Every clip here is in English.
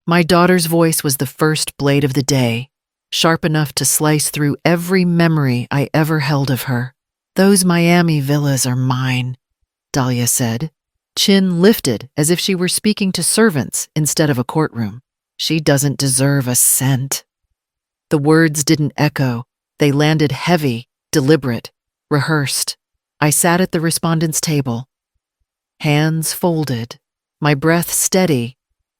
My daughter's voice was the first blade of the day, sharp enough to slice through every memory I ever held of her. "Those Miami villas are mine," Dahlia said, chin lifted as if she were speaking to servants instead of a courtroom. "She doesn't deserve a cent." The words didn't echo. They landed heavy, deliberate, rehearsed. I sat at the respondent's table, hands folded, my breath steady,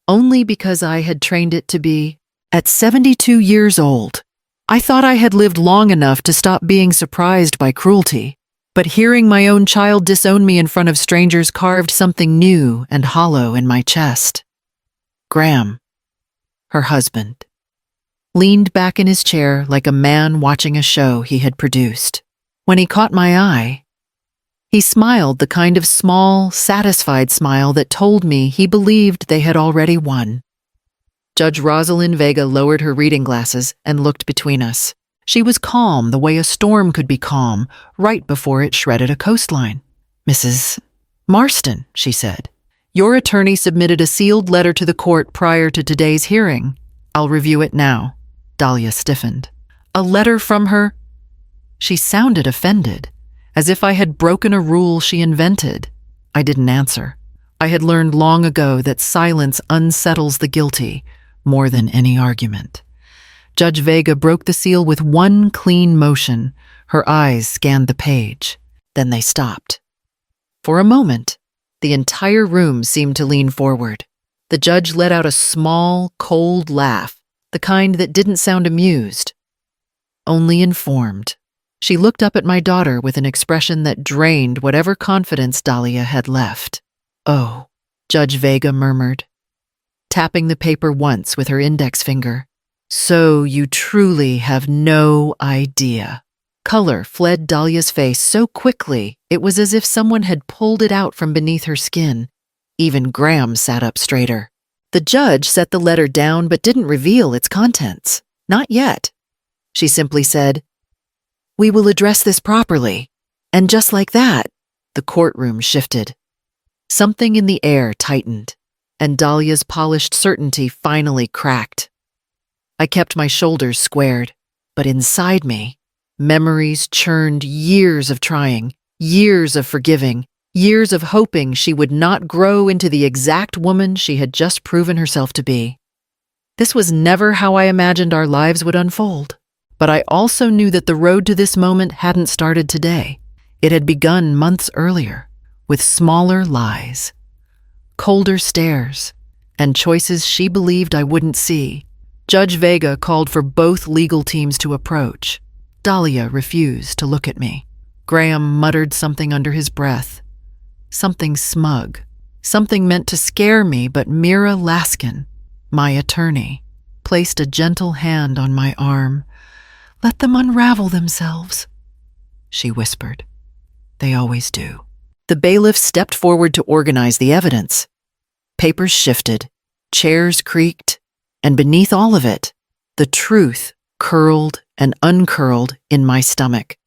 only because I had trained it to be. At 72 years old, I thought I had lived long enough to stop being surprised by cruelty, but hearing my own child disown me in front of strangers carved something new and hollow in my chest. Graham, her husband, leaned back in his chair like a man watching a show he had produced. When he caught my eye, he smiled the kind of small, satisfied smile that told me he believed they had already won. Judge Rosalind Vega lowered her reading glasses and looked between us. She was calm the way a storm could be calm, right before it shredded a coastline. "Mrs. Marston," she said, "your attorney submitted a sealed letter to the court prior to today's hearing. I'll review it now." Dahlia stiffened. "A letter from her?" She sounded offended, as if I had broken a rule she invented. I didn't answer. I had learned long ago that silence unsettles the guilty more than any argument. Judge Vega broke the seal with one clean motion. Her eyes scanned the page. Then they stopped. For a moment, the entire room seemed to lean forward. The judge let out a small, cold laugh, the kind that didn't sound amused, only informed. She looked up at my daughter with an expression that drained whatever confidence Dahlia had left. "Oh," Judge Vega murmured, tapping the paper once with her index finger. "So you truly have no idea." Color fled Dahlia's face so quickly it was as if someone had pulled it out from beneath her skin. Even Graham sat up straighter. The judge set the letter down but didn't reveal its contents. "Not yet." She simply said, "We will address this properly." And just like that, the courtroom shifted. Something in the air tightened, and Dahlia's polished certainty finally cracked. I kept my shoulders squared, but inside me, memories churned years of trying, years of forgiving, years of hoping she would not grow into the exact woman she had just proven herself to be. This was never how I imagined our lives would unfold. But I also knew that the road to this moment hadn't started today. It had begun months earlier, with smaller lies, colder stares, and choices she believed I wouldn't see. Judge Vega called for both legal teams to approach. Dahlia refused to look at me. Graham muttered something under his breath, something smug, something meant to scare me, but Mira Laskin, my attorney, placed a gentle hand on my arm. "Let them unravel themselves," she whispered. "They always do." The bailiff stepped forward to organize the evidence. Papers shifted, chairs creaked, and beneath all of it, the truth curled and uncurled in my stomach,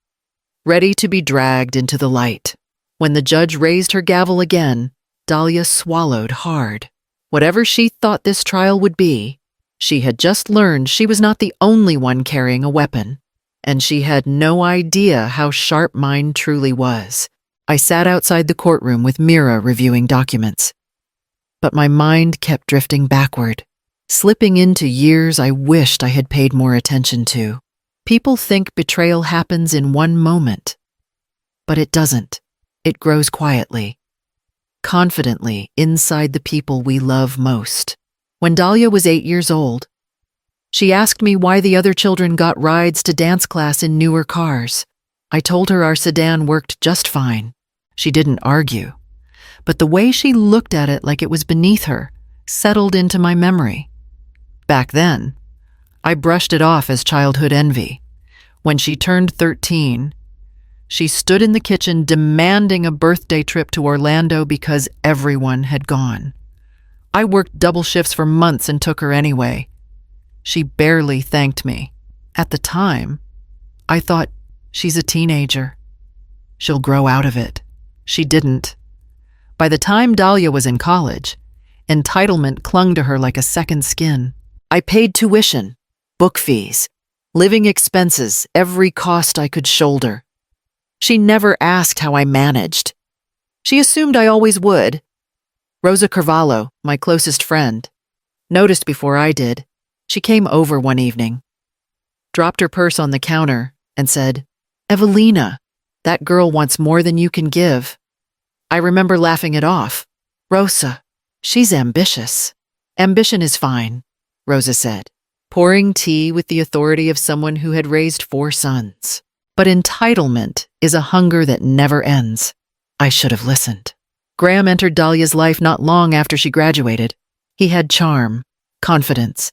ready to be dragged into the light. When the judge raised her gavel again, Dahlia swallowed hard. Whatever she thought this trial would be, she had just learned she was not the only one carrying a weapon, and she had no idea how sharp mine truly was. I sat outside the courtroom with Mira reviewing documents. But my mind kept drifting backward, slipping into years I wished I had paid more attention to. People think betrayal happens in one moment, but it doesn't. It grows quietly, confidently inside the people we love most. When Dahlia was 8 years old, she asked me why the other children got rides to dance class in newer cars. I told her our sedan worked just fine. She didn't argue, but the way she looked at it like it was beneath her settled into my memory. Back then, I brushed it off as childhood envy. When she turned 13, she stood in the kitchen demanding a birthday trip to Orlando because everyone had gone. I worked double shifts for months and took her anyway. She barely thanked me. At the time, I thought, she's a teenager. She'll grow out of it. She didn't. By the time Dahlia was in college, Entitlement clung to her like a second skin. I paid tuition, book fees, living expenses, every cost I could shoulder. She never asked how I managed. She assumed I always would. Rosa Carvalho, my closest friend, noticed before I did. She came over one evening, dropped her purse on the counter, and said, "Evelina, that girl wants more than you can give." I remember laughing it off. "Rosa, she's ambitious." "Ambition is fine," Rosa said, pouring tea with the authority of someone who had raised 4 sons. "But entitlement is a hunger that never ends." I should have listened. Graham entered Dahlia's life not long after she graduated. He had charm, confidence,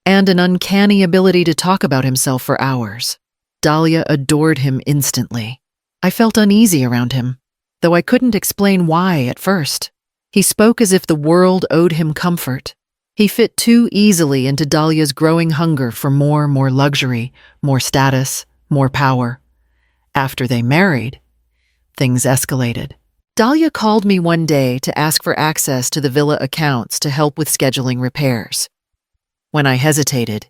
and an uncanny ability to talk about himself for hours. Dahlia adored him instantly. I felt uneasy around him, though I couldn't explain why at first. He spoke as if the world owed him comfort. He fit too easily into Dahlia's growing hunger for more luxury, more status, more power. After they married, things escalated. Dahlia called me one day to ask for access to the villa accounts to help with scheduling repairs. When I hesitated,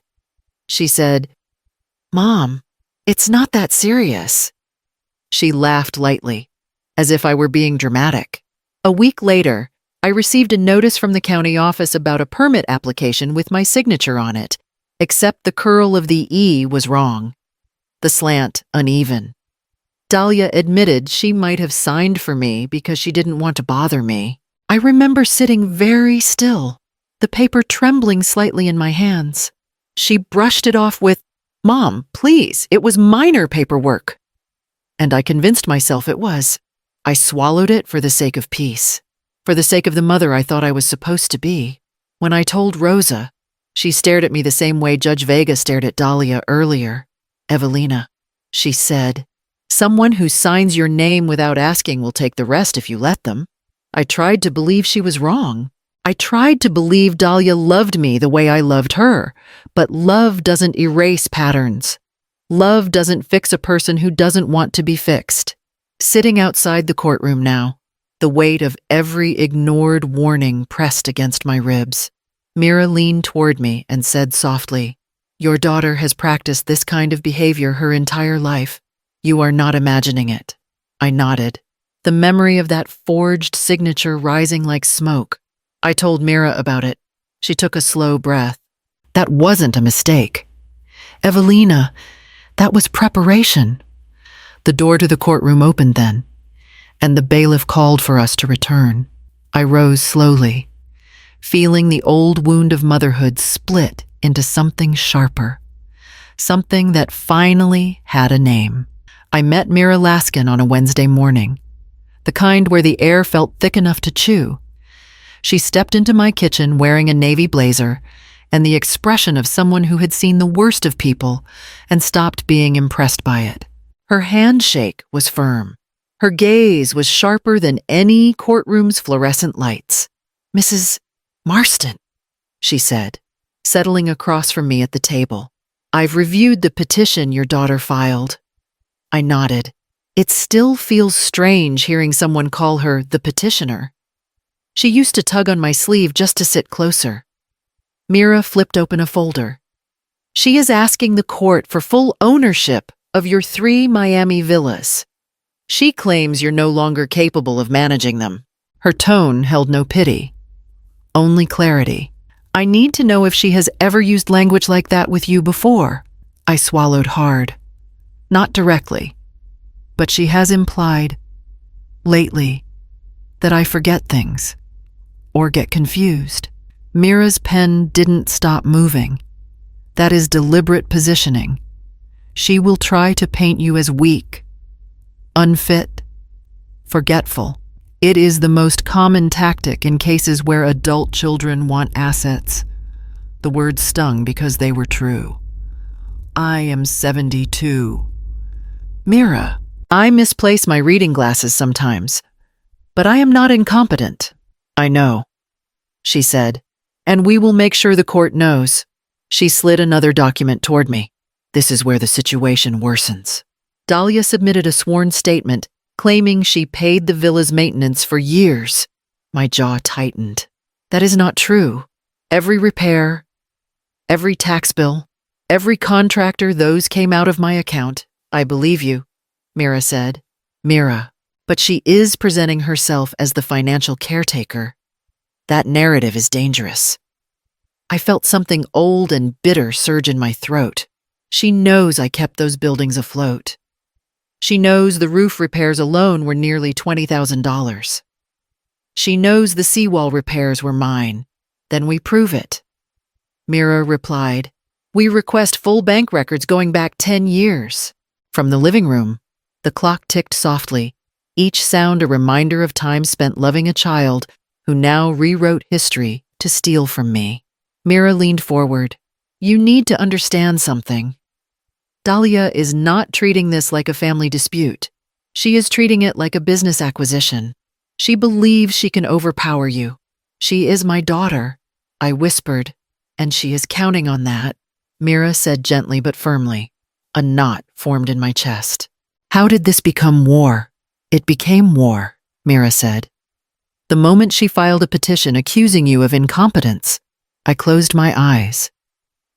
she said, "Mom, it's not that serious." She laughed lightly, as if I were being dramatic. A week later, I received a notice from the county office about a permit application with my signature on it, except the curl of the E was wrong, the slant uneven. Dahlia admitted she might have signed for me because she didn't want to bother me. I remember sitting very still, the paper trembling slightly in my hands. She brushed it off with, "Mom, please, it was minor paperwork." And I convinced myself it was. I swallowed it for the sake of peace, for the sake of the mother I thought I was supposed to be. When I told Rosa, she stared at me the same way Judge Vega stared at Dahlia earlier. "Evelina," she said, "someone who signs your name without asking will take the rest if you let them." I tried to believe she was wrong. I tried to believe Dahlia loved me the way I loved her, but love doesn't erase patterns. Love doesn't fix a person who doesn't want to be fixed. Sitting outside the courtroom now, the weight of every ignored warning pressed against my ribs. Mira leaned toward me and said softly, "Your daughter has practiced this kind of behavior her entire life. You are not imagining it." I nodded, the memory of that forged signature rising like smoke. I told Mira about it. She took a slow breath. "That wasn't a mistake. Evelina, that was preparation." The door to the courtroom opened then, and the bailiff called for us to return. I rose slowly, feeling the old wound of motherhood split into something sharper, something that finally had a name. I met Mira Laskin on a Wednesday morning, the kind where the air felt thick enough to chew. She stepped into my kitchen wearing a navy blazer and the expression of someone who had seen the worst of people and stopped being impressed by it. Her handshake was firm. Her gaze was sharper than any courtroom's fluorescent lights. "Mrs. Marston," she said, settling across from me at the table. "I've reviewed the petition your daughter filed." I nodded. It still feels strange hearing someone call her the petitioner. She used to tug on my sleeve just to sit closer. Mira flipped open a folder. "She is asking the court for full ownership of your 3 Miami villas. She claims you're no longer capable of managing them." Her tone held no pity, only clarity. "I need to know if she has ever used language like that with you before." I swallowed hard. Not directly, but she has implied, lately, that I forget things or get confused. Mira's pen didn't stop moving. That is deliberate positioning. She will try to paint you as weak, unfit, forgetful. It is the most common tactic in cases where adult children want assets. The words stung because they were true. I am 72. "Mira, I misplace my reading glasses sometimes, but I am not incompetent." "I know," she said, "and we will make sure the court knows." She slid another document toward me. "This is where the situation worsens." Dahlia submitted a sworn statement claiming she paid the villa's maintenance for years. My jaw tightened. That is not true. Every repair, every tax bill, every contractor, those came out of my account. I believe you, Mira said. Mira, but she is presenting herself as the financial caretaker. That narrative is dangerous. I felt something old and bitter surge in my throat. She knows I kept those buildings afloat. She knows the roof repairs alone were nearly $20,000. She knows the seawall repairs were mine. Then we prove it. Mira replied, We request full bank records going back 10 years. From the living room, the clock ticked softly, each sound a reminder of time spent loving a child who now rewrote history to steal from me. Mira leaned forward. You need to understand something. Dahlia is not treating this like a family dispute. She is treating it like a business acquisition. She believes she can overpower you. She is my daughter, I whispered, and she is counting on that, Mira said gently but firmly. A knot formed in my chest. How did this become war? It became war, Mira said. The moment she filed a petition accusing you of incompetence, I closed my eyes,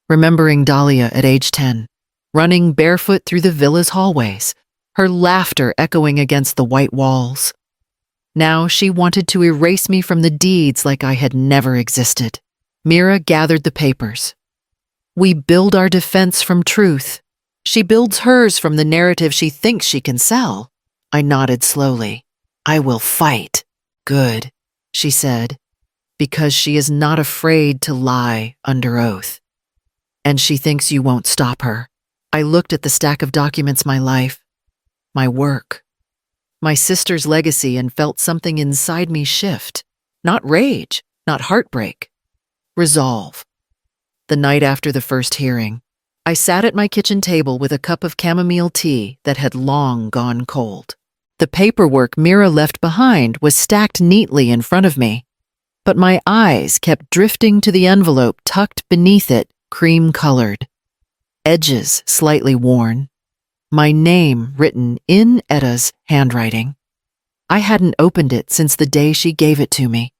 remembering Dahlia at age 10, running barefoot through the villa's hallways, her laughter echoing against the white walls. Now she wanted to erase me from the deeds like I had never existed. Mira gathered the papers. We build our defense from truth. She builds hers from the narrative she thinks she can sell. I nodded slowly. I will fight. Good, she said, because she is not afraid to lie under oath. And she thinks you won't stop her. I looked at the stack of documents, my life, my work, my sister's legacy, and felt something inside me shift. Not rage, not heartbreak. Resolve. The night after the first hearing, I sat at my kitchen table with a cup of chamomile tea that had long gone cold. The paperwork Mira left behind was stacked neatly in front of me, but my eyes kept drifting to the envelope tucked beneath it, cream-colored, edges slightly worn, my name written in Etta's handwriting. I hadn't opened it since the day she gave it to me.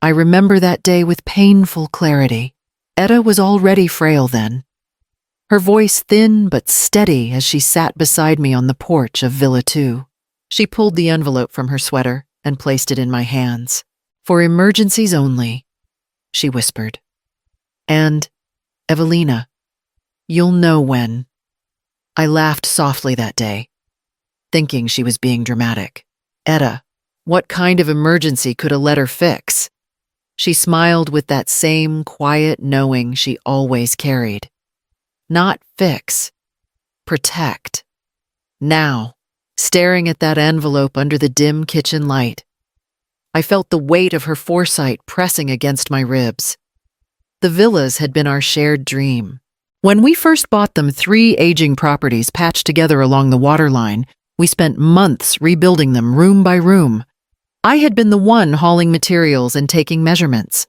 I remember that day with painful clarity. Etta was already frail then, her voice thin but steady as she sat beside me on the porch of Villa 2. She pulled the envelope from her sweater and placed it in my hands. For emergencies only, she whispered. And, Evelina, you'll know when. I laughed softly that day, thinking she was being dramatic. Etta, what kind of emergency could a letter fix? She smiled with that same quiet knowing she always carried. Not fix, protect. Now, staring at that envelope under the dim kitchen light, I felt the weight of her foresight pressing against my ribs. The villas had been our shared dream. When we first bought them, 3 aging properties patched together along the waterline, we spent months rebuilding them room by room. I had been the one hauling materials and taking measurements.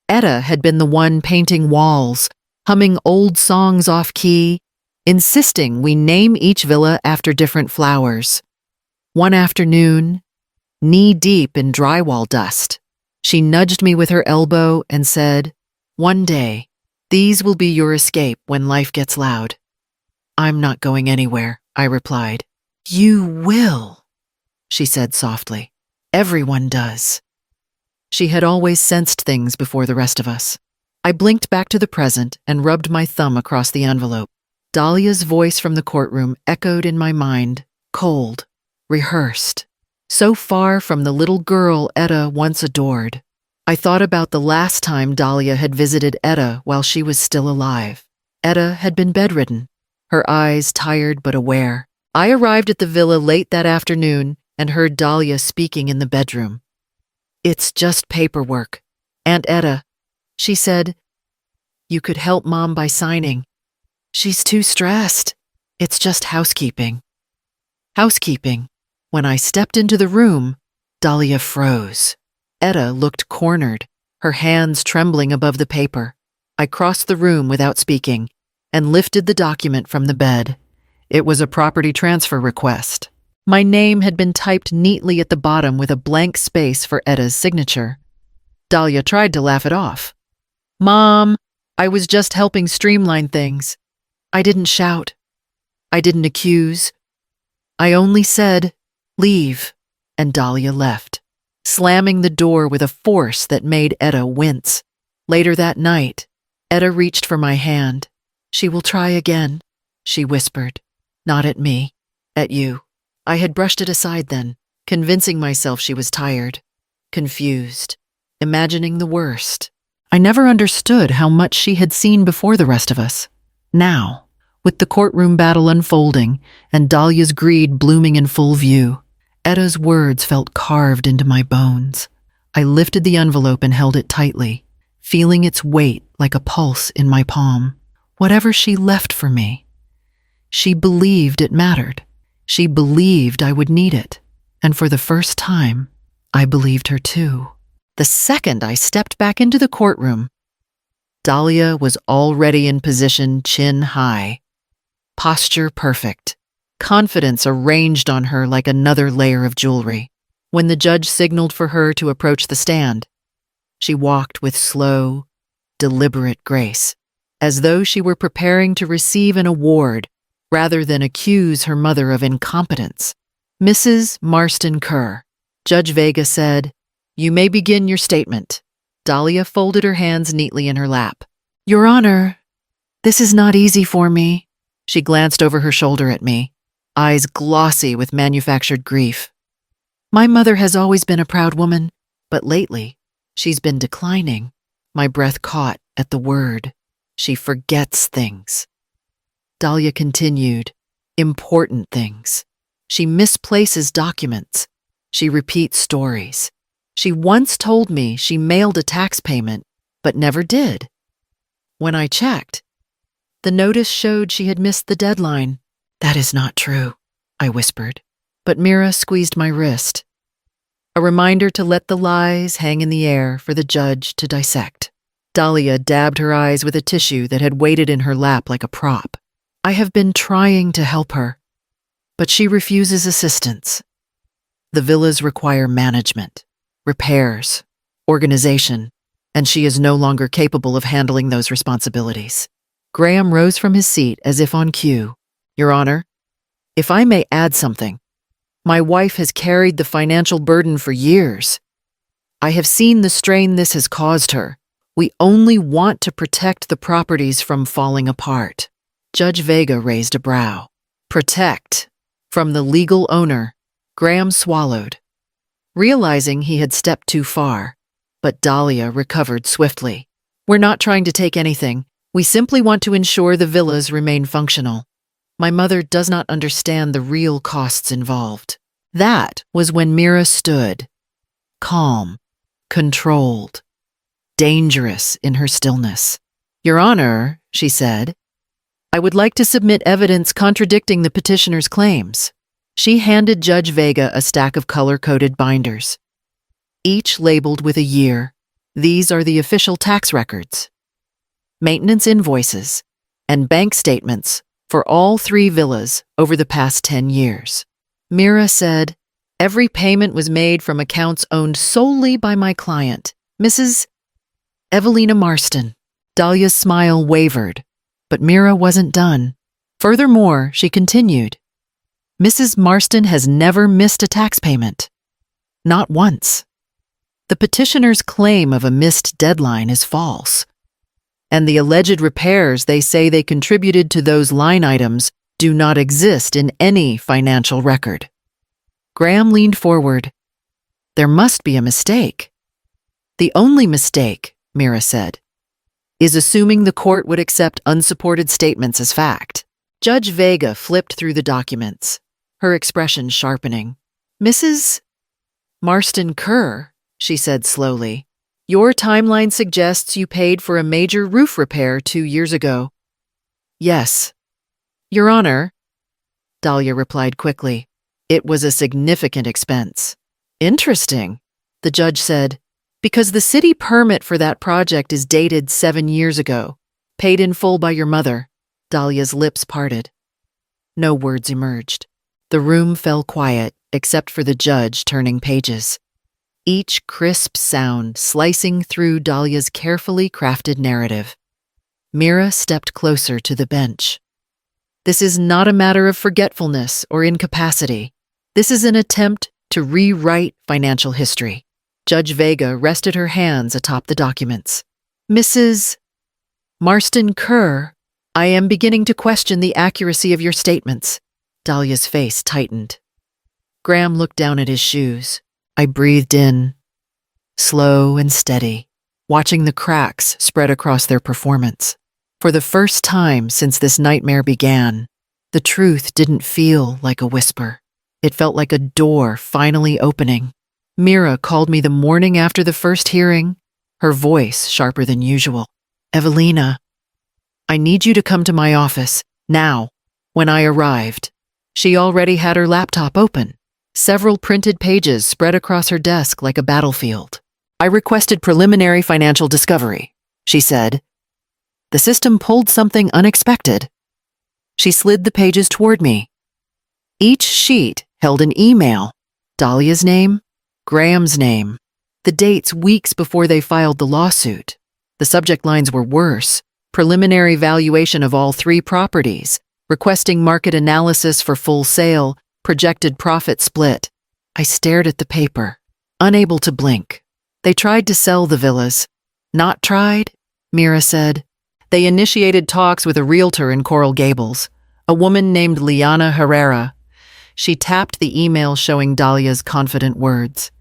Etta had been the one painting walls, humming old songs off-key, insisting we name each villa after different flowers. One afternoon, knee-deep in drywall dust, she nudged me with her elbow and said, One day, these will be your escape when life gets loud. I'm not going anywhere, I replied. You will, she said softly. Everyone does. She had always sensed things before the rest of us. I blinked back to the present and rubbed my thumb across the envelope. Dahlia's voice from the courtroom echoed in my mind, cold, rehearsed, so far from the little girl Etta once adored. I thought about the last time Dahlia had visited Etta while she was still alive. Etta had been bedridden, her eyes tired but aware. I arrived at the villa late that afternoon and heard Dahlia speaking in the bedroom. It's just paperwork. Aunt Etta, she said, you could help Mom by signing. She's too stressed. It's just housekeeping. Housekeeping. When I stepped into the room, Dahlia froze. Etta looked cornered, her hands trembling above the paper. I crossed the room without speaking and lifted the document from the bed. It was a property transfer request. My name had been typed neatly at the bottom with a blank space for Etta's signature. Dahlia tried to laugh it off. Mom, I was just helping streamline things. I didn't shout. I didn't accuse. I only said, leave, and Dahlia left, slamming the door with a force that made Etta wince. Later that night, Etta reached for my hand. She will try again, she whispered. Not at me, at you. I had brushed it aside then, convincing myself she was tired, confused, imagining the worst. I never understood how much she had seen before the rest of us. Now, with the courtroom battle unfolding and Dahlia's greed blooming in full view, Etta's words felt carved into my bones. I lifted the envelope and held it tightly, feeling its weight like a pulse in my palm. Whatever she left for me, she believed it mattered. She believed I would need it. And for the first time, I believed her too. The second I stepped back into the courtroom, Dahlia was already in position chin high, posture perfect, confidence arranged on her like another layer of jewelry. When the judge signaled for her to approach the stand, she walked with slow, deliberate grace, as though she were preparing to receive an award rather than accuse her mother of incompetence. Mrs. Marston Kerr, Judge Vega said, "You may begin your statement." Dahlia folded her hands neatly in her lap. Your Honor, this is not easy for me. She glanced over her shoulder at me, eyes glossy with manufactured grief. My mother has always been a proud woman, but lately, she's been declining. My breath caught at the word. She forgets things. Dahlia continued, important things. She misplaces documents. She repeats stories. She once told me she mailed a tax payment, but never did. When I checked, the notice showed she had missed the deadline. That is not true, I whispered, but Mira squeezed my wrist. A reminder to let the lies hang in the air for the judge to dissect. Dahlia dabbed her eyes with a tissue that had waited in her lap like a prop. I have been trying to help her, but she refuses assistance. The villas require management, repairs, organization, and she is no longer capable of handling those responsibilities. Graham rose from his seat as if on cue. Your Honor, if I may add something, my wife has carried the financial burden for years. I have seen the strain this has caused her. We only want to protect the properties from falling apart. Judge Vega raised a brow. Protect. From the legal owner. Graham swallowed, realizing he had stepped too far, but Dahlia recovered swiftly. We're not trying to take anything. We simply want to ensure the villas remain functional. My mother does not understand the real costs involved. That was when Mira stood, calm, controlled, dangerous in her stillness. Your Honor, she said, I would like to submit evidence contradicting the petitioner's claims. She handed Judge Vega a stack of color-coded binders, each labeled with a year. These are the official tax records, maintenance invoices, and bank statements for all 3 villas over the past 10 years. Mira said, every payment was made from accounts owned solely by my client, Mrs. Evelina Marston. Dahlia's smile wavered, but Mira wasn't done. Furthermore, she continued, Mrs. Marston has never missed a tax payment. Not once. The petitioner's claim of a missed deadline is false, and the alleged repairs they say they contributed to those line items do not exist in any financial record. Graham leaned forward. There must be a mistake. The only mistake, Mira said, is assuming the court would accept unsupported statements as fact. Judge Vega flipped through the documents, her expression sharpening. Mrs. Marston Kerr, she said slowly, your timeline suggests you paid for a major roof repair 2 years ago. Yes. Your Honor, Dahlia replied quickly. It was a significant expense. Interesting, the judge said, because the city permit for that project is dated 7 years ago, paid in full by your mother. Dahlia's lips parted. No words emerged. The room fell quiet, except for the judge turning pages. each crisp sound slicing through Dahlia's carefully crafted narrative. Mira stepped closer to the bench. This is not a matter of forgetfulness or incapacity. This is an attempt to rewrite financial history. Judge Vega rested her hands atop the documents. Mrs. Marston Kerr, I am beginning to question the accuracy of your statements. Dahlia's face tightened. Graham looked down at his shoes. I breathed in, slow and steady, watching the cracks spread across their performance. For the first time since this nightmare began, the truth didn't feel like a whisper. It felt like a door finally opening. Mira called me the morning after the first hearing, her voice sharper than usual. Evelina, I need you to come to my office, now. When I arrived, she already had her laptop open. Several printed pages spread across her desk like a battlefield. I requested preliminary financial discovery, she said. The system pulled something unexpected. She slid the pages toward me. Each sheet held an email, Dahlia's name, Graham's name, the dates weeks before they filed the lawsuit. The subject lines were worse: preliminary valuation of all 3 properties, requesting market analysis for full sale, projected profit split. I stared at the paper, unable to blink. They tried to sell the villas. Not tried, Mira said. They initiated talks with a realtor in Coral Gables, a woman named Liana Herrera. She tapped the email showing Dahlia's confident words.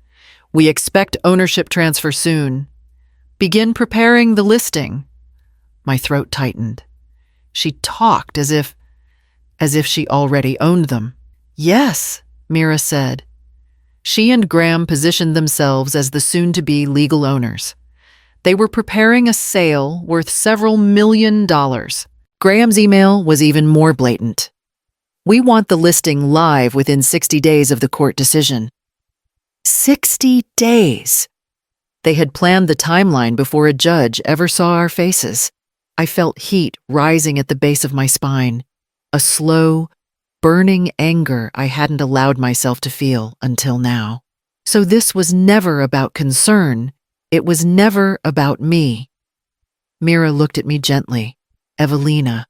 We expect ownership transfer soon. Begin preparing the listing. My throat tightened. She talked as if she already owned them. Yes, Mira said. She and Graham positioned themselves as the soon-to-be legal owners. They were preparing a sale worth several $1 million. Graham's email was even more blatant. We want the listing live within 60 days of the court decision. 60 days! They had planned the timeline before a judge ever saw our faces. I felt heat rising at the base of my spine, a slow, burning anger I hadn't allowed myself to feel until now. So this was never about concern. It was never about me. Mira looked at me gently. Evelina.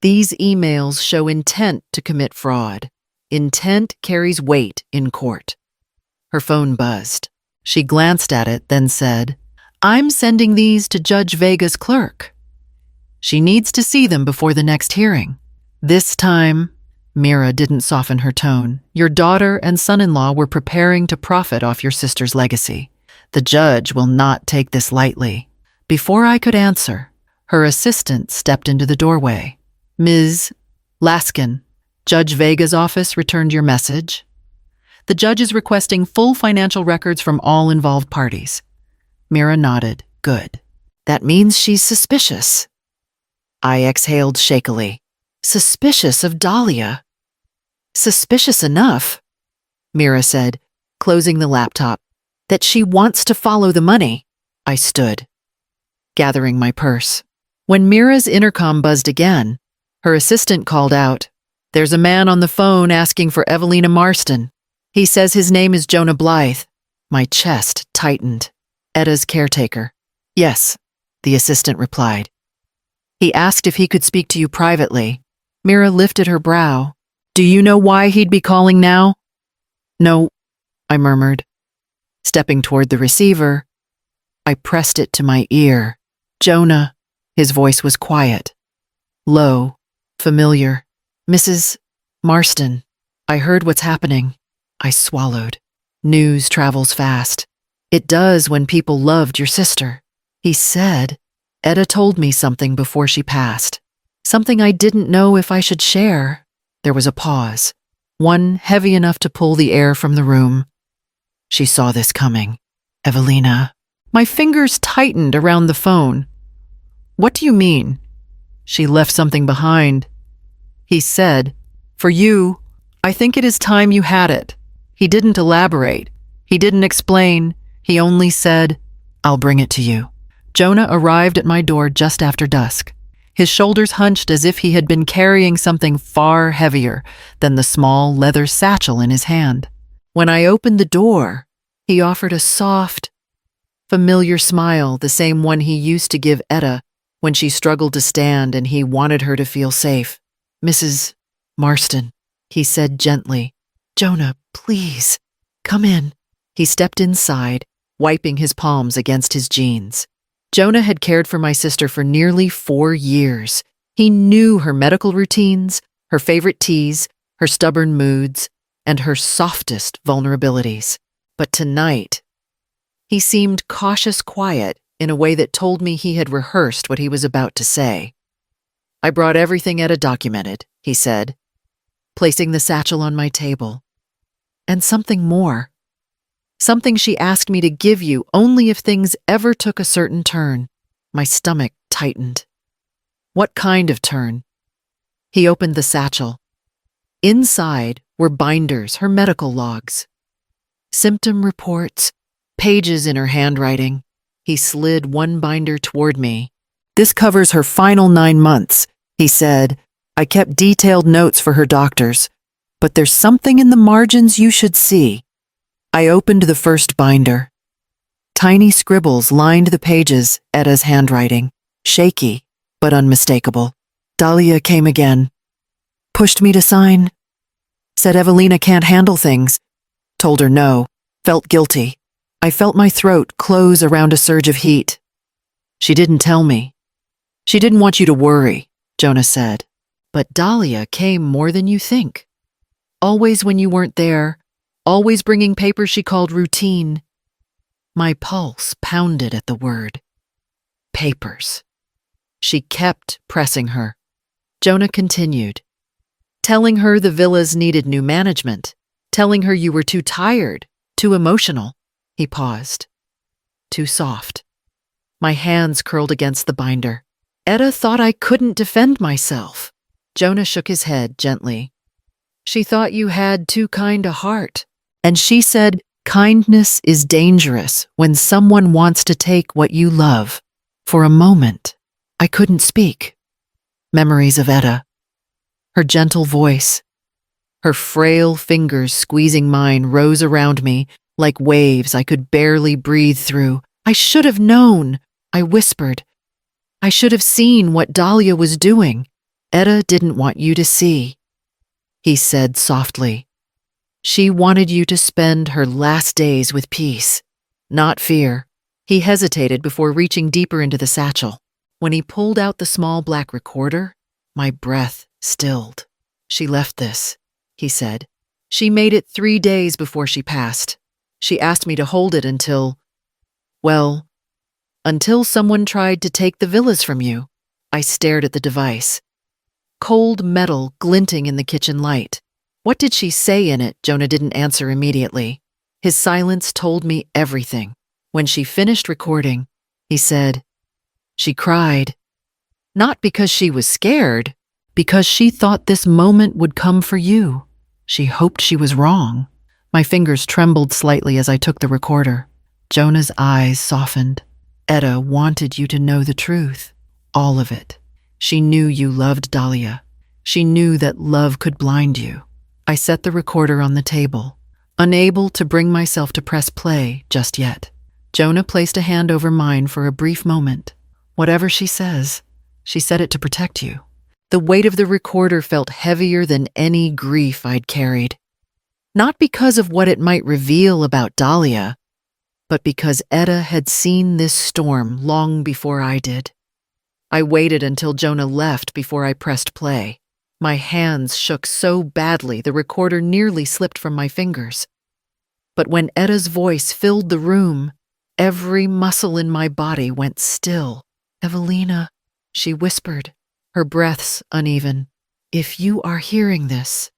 These emails show intent to commit fraud. Intent carries weight in court. Her phone buzzed. She glanced at it, then said, I'm sending these to Judge Vega's clerk. She needs to see them before the next hearing. This time, Mira didn't soften her tone. Your daughter and son-in-law were preparing to profit off your sister's legacy. The judge will not take this lightly. Before I could answer, her assistant stepped into the doorway. Ms. Laskin, Judge Vega's office returned your message. The judge is requesting full financial records from all involved parties. Mira nodded. Good. That means she's suspicious. I exhaled shakily. Suspicious of Dahlia. Suspicious enough, Mira said, closing the laptop, that she wants to follow the money. I stood, gathering my purse. When Mira's intercom buzzed again, her assistant called out, There's a man on the phone asking for Evelina Marston. He says his name is Jonah Blythe. My chest tightened. Etta's caretaker. Yes, the assistant replied. He asked if he could speak to you privately. Mira lifted her brow. Do you know why he'd be calling now? No, I murmured. Stepping toward the receiver, I pressed it to my ear. Jonah. His voice was quiet, low, familiar. Mrs. Marston. I heard what's happening. I swallowed. News travels fast. It does when people loved your sister. He said, Etta told me something before she passed. Something I didn't know if I should share. There was a pause, one heavy enough to pull the air from the room. She saw this coming. Evelina. My fingers tightened around the phone. What do you mean? She left something behind. He said, For you, I think it is time you had it. He didn't elaborate. He didn't explain. He only said, I'll bring it to you. Jonah arrived at my door just after dusk. His shoulders hunched as if he had been carrying something far heavier than the small leather satchel in his hand. When I opened the door, He offered a soft, familiar smile, the same one he used to give Etta when she struggled to stand and he wanted her to feel safe. "Mrs. Marston," he said gently. "Jonah, please, come in." He stepped inside, wiping his palms against his jeans. Jonah had cared for my sister for nearly 4 years. He knew her medical routines, her favorite teas, her stubborn moods, and her softest vulnerabilities. But tonight, he seemed cautious quiet in a way that told me he had rehearsed what he was about to say. "I brought everything Etta documented," he said, placing the satchel on my table. "And something more. Something she asked me to give you only if things ever took a certain turn." My stomach tightened. "What kind of turn?" He opened the satchel. Inside were binders, her medical logs, symptom reports, pages in her handwriting. He slid one binder toward me. "This covers her final 9 months," he said. "I kept detailed notes for her doctors, but there's something in the margins you should see." I opened the first binder. Tiny scribbles lined the pages, Etta's handwriting, shaky but unmistakable. Dahlia came again. "Pushed me to sign. Said Evelina can't handle things." Told her no. Felt guilty. I felt my throat close around a surge of heat. "She didn't tell me. She didn't want you to worry," Jonah said. "But Dahlia came more than you think. Always when you weren't there, always bringing papers she called routine." My pulse pounded at the word. Papers. She kept pressing her. Jonah continued, telling her the villas needed new management, telling her you were too tired, too emotional. He paused. Too soft. My hands curled against the binder. "Etta thought I couldn't defend myself." Jonah shook his head gently. "She thought you had too kind a heart. And she said, kindness is dangerous when someone wants to take what you love." For a moment, I couldn't speak. Memories of Etta. Her gentle voice. Her frail fingers squeezing mine rose around me like waves I could barely breathe through. "I should have known," I whispered. "I should have seen what Dahlia was doing. Etta didn't want you to see," he said softly. "She wanted you to spend her last days with peace, not fear." He hesitated before reaching deeper into the satchel. When he pulled out the small black recorder, my breath stilled. "She left this," he said. "She made it 3 days before she passed. She asked me to hold it until someone tried to take the villas from you." I stared at the device. Cold metal glinting in the kitchen light. What did she say in it? Jonah didn't answer immediately. His silence told me everything. When she finished recording, he said, "She cried. Not because she was scared, because she thought this moment would come for you. She hoped she was wrong." My fingers trembled slightly as I took the recorder. Jonah's eyes softened. "Etta wanted you to know the truth. All of it. She knew you loved Dahlia. She knew that love could blind you." I set the recorder on the table, unable to bring myself to press play just yet. Jonah placed a hand over mine for a brief moment. "Whatever she says, she said it to protect you." The weight of the recorder felt heavier than any grief I'd carried. Not because of what it might reveal about Dahlia, but because Etta had seen this storm long before I did. I waited until Jonah left before I pressed play. My hands shook so badly the recorder nearly slipped from my fingers. But when Etta's voice filled the room, every muscle in my body went still. "Evelina," she whispered, her breaths uneven. "If you are hearing this,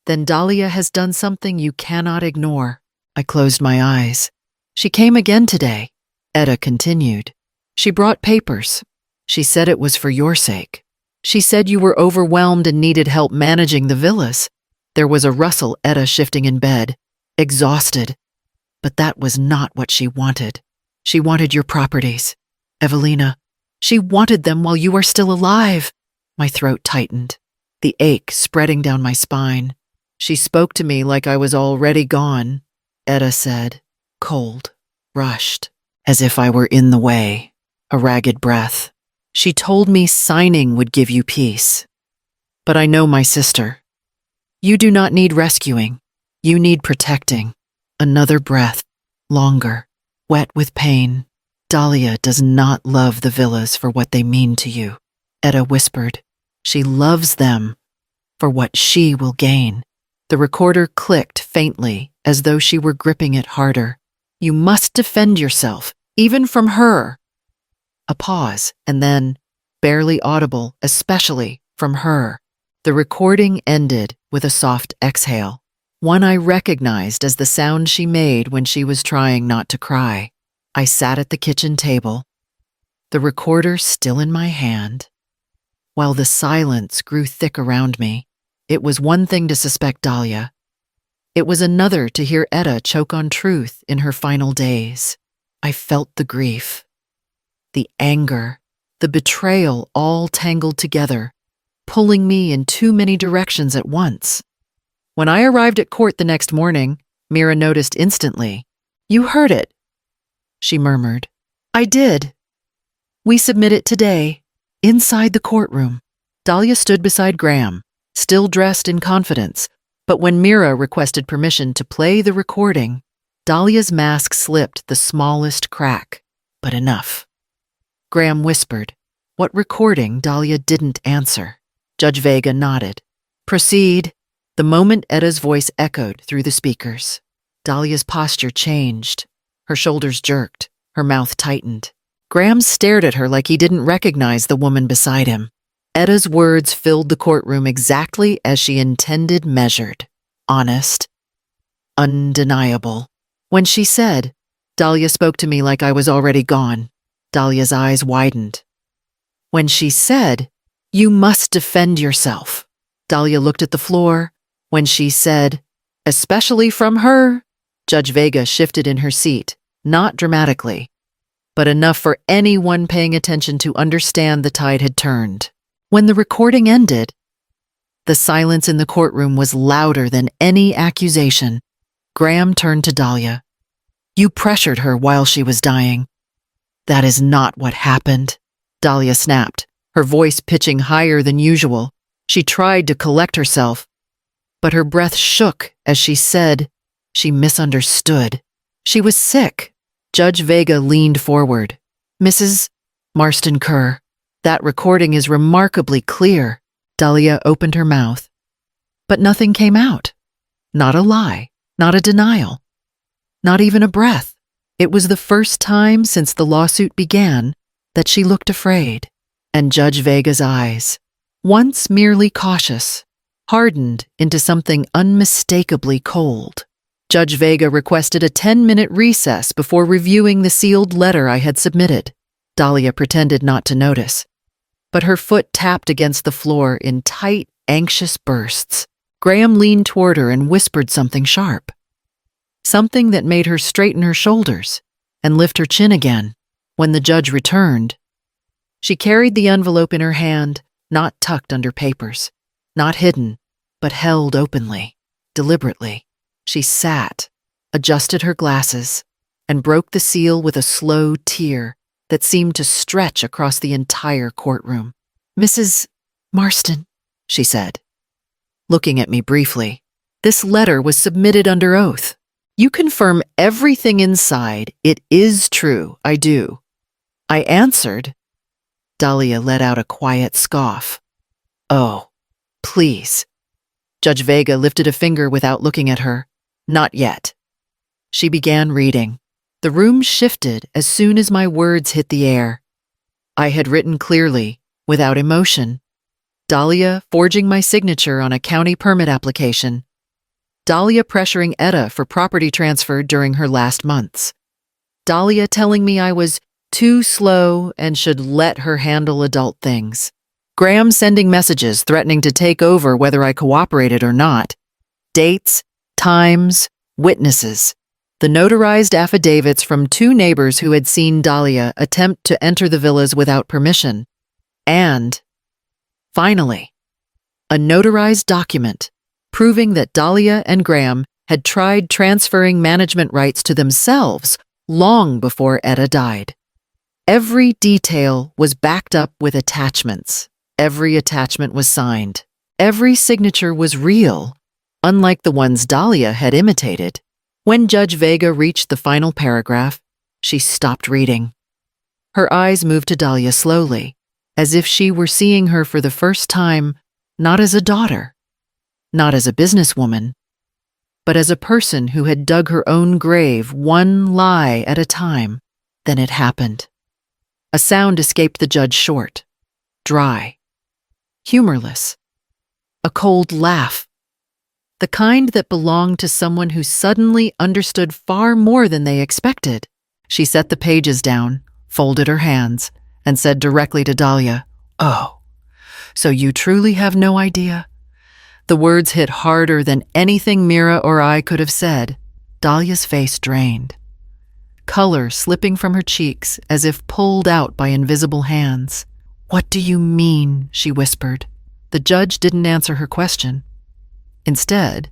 then Dahlia has done something you cannot ignore." I closed my eyes. "She came again today," Etta continued. "She brought papers. She said it was for your sake. She said you were overwhelmed and needed help managing the villas." There was a rustle, Etta shifting in bed, exhausted. "But that was not what she wanted. She wanted your properties. Evelina, she wanted them while you are still alive." My throat tightened, the ache spreading down my spine. "She spoke to me like I was already gone," Etta said. cold, rushed, as if I were in the way, a ragged breath. She told me signing would give you peace. But I know my sister. You do not need rescuing. You need protecting. Another breath, longer, wet with pain. Dahlia does not love the villas for what they mean to you, Etta whispered. She loves them for what she will gain. The recorder clicked faintly, as though she were gripping it harder. You must defend yourself, even from her. A pause, and then, barely audible, especially from her. The recording ended with a soft exhale, one I recognized as the sound she made when she was trying not to cry. I sat at the kitchen table, the recorder still in my hand. While the silence grew thick around me, it was one thing to suspect Dahlia. It was another to hear Etta choke on truth in her final days. I felt the grief, the anger, the betrayal all tangled together, pulling me in too many directions at once. When I arrived at court the next morning, Mira noticed instantly. You heard it, she murmured. I did. We submit it today, inside the courtroom. Dahlia stood beside Graham, still dressed in confidence, but when Mira requested permission to play the recording, Dahlia's mask slipped the smallest crack, but enough. Graham whispered. What recording? Dahlia didn't answer. Judge Vega nodded. Proceed. The moment Etta's voice echoed through the speakers, Dahlia's posture changed. Her shoulders jerked, her mouth tightened. Graham stared at her like he didn't recognize the woman beside him. Etta's words filled the courtroom exactly as she intended, measured, honest, undeniable. When she said, Dahlia spoke to me like I was already gone. Dahlia's eyes widened. When she said, you must defend yourself, Dahlia looked at the floor. When she said, especially from her, Judge Vega shifted in her seat, not dramatically, but enough for anyone paying attention to understand the tide had turned. When the recording ended, the silence in the courtroom was louder than any accusation. Graham turned to Dahlia. You pressured her while she was dying. That is not what happened, Dahlia snapped, her voice pitching higher than usual. She tried to collect herself, but her breath shook as she said she misunderstood. She was sick. Judge Vega leaned forward. Mrs. Marston Kerr, that recording is remarkably clear. Dahlia opened her mouth, but nothing came out. Not a lie, not a denial, not even a breath. It was the first time since the lawsuit began that she looked afraid, and Judge Vega's eyes, once merely cautious, hardened into something unmistakably cold. Judge Vega requested a 10-minute recess before reviewing the sealed letter I had submitted. Dahlia pretended not to notice, but her foot tapped against the floor in tight, anxious bursts. Graham leaned toward her and whispered something sharp, something that made her straighten her shoulders and lift her chin again. When the judge returned, she carried the envelope in her hand, not tucked under papers, not hidden, but held openly, deliberately. She sat, adjusted her glasses, and broke the seal with a slow tear that seemed to stretch across the entire courtroom. Mrs. Marston, she said, looking at me briefly, this letter was submitted under oath. You confirm everything inside. It is true, I do. I answered. Dahlia let out a quiet scoff. Oh, please. Judge Vega lifted a finger without looking at her. Not yet. She began reading. The room shifted as soon as my words hit the air. I had written clearly, without emotion. Dahlia forging my signature on a county permit application. Dahlia pressuring Etta for property transfer during her last months. Dahlia telling me I was too slow and should let her handle adult things. Graham sending messages threatening to take over whether I cooperated or not. Dates, times, witnesses. The notarized affidavits from 2 neighbors who had seen Dahlia attempt to enter the villas without permission. And, finally, a notarized document proving that Dahlia and Graham had tried transferring management rights to themselves long before Etta died. Every detail was backed up with attachments. Every attachment was signed. Every signature was real, unlike the ones Dahlia had imitated. When Judge Vega reached the final paragraph, she stopped reading. Her eyes moved to Dahlia slowly, as if she were seeing her for the first time, not as a daughter, not as a businesswoman, but as a person who had dug her own grave one lie at a time. Then it happened. A sound escaped the judge short, dry, humorless. A cold laugh. The kind that belonged to someone who suddenly understood far more than they expected. She set the pages down, folded her hands, and said directly to Dahlia, "Oh, so you truly have no idea?" The words hit harder than anything Mira or I could have said. Dahlia's face drained, color slipping from her cheeks as if pulled out by invisible hands. "What do you mean?" she whispered. The judge didn't answer her question. Instead,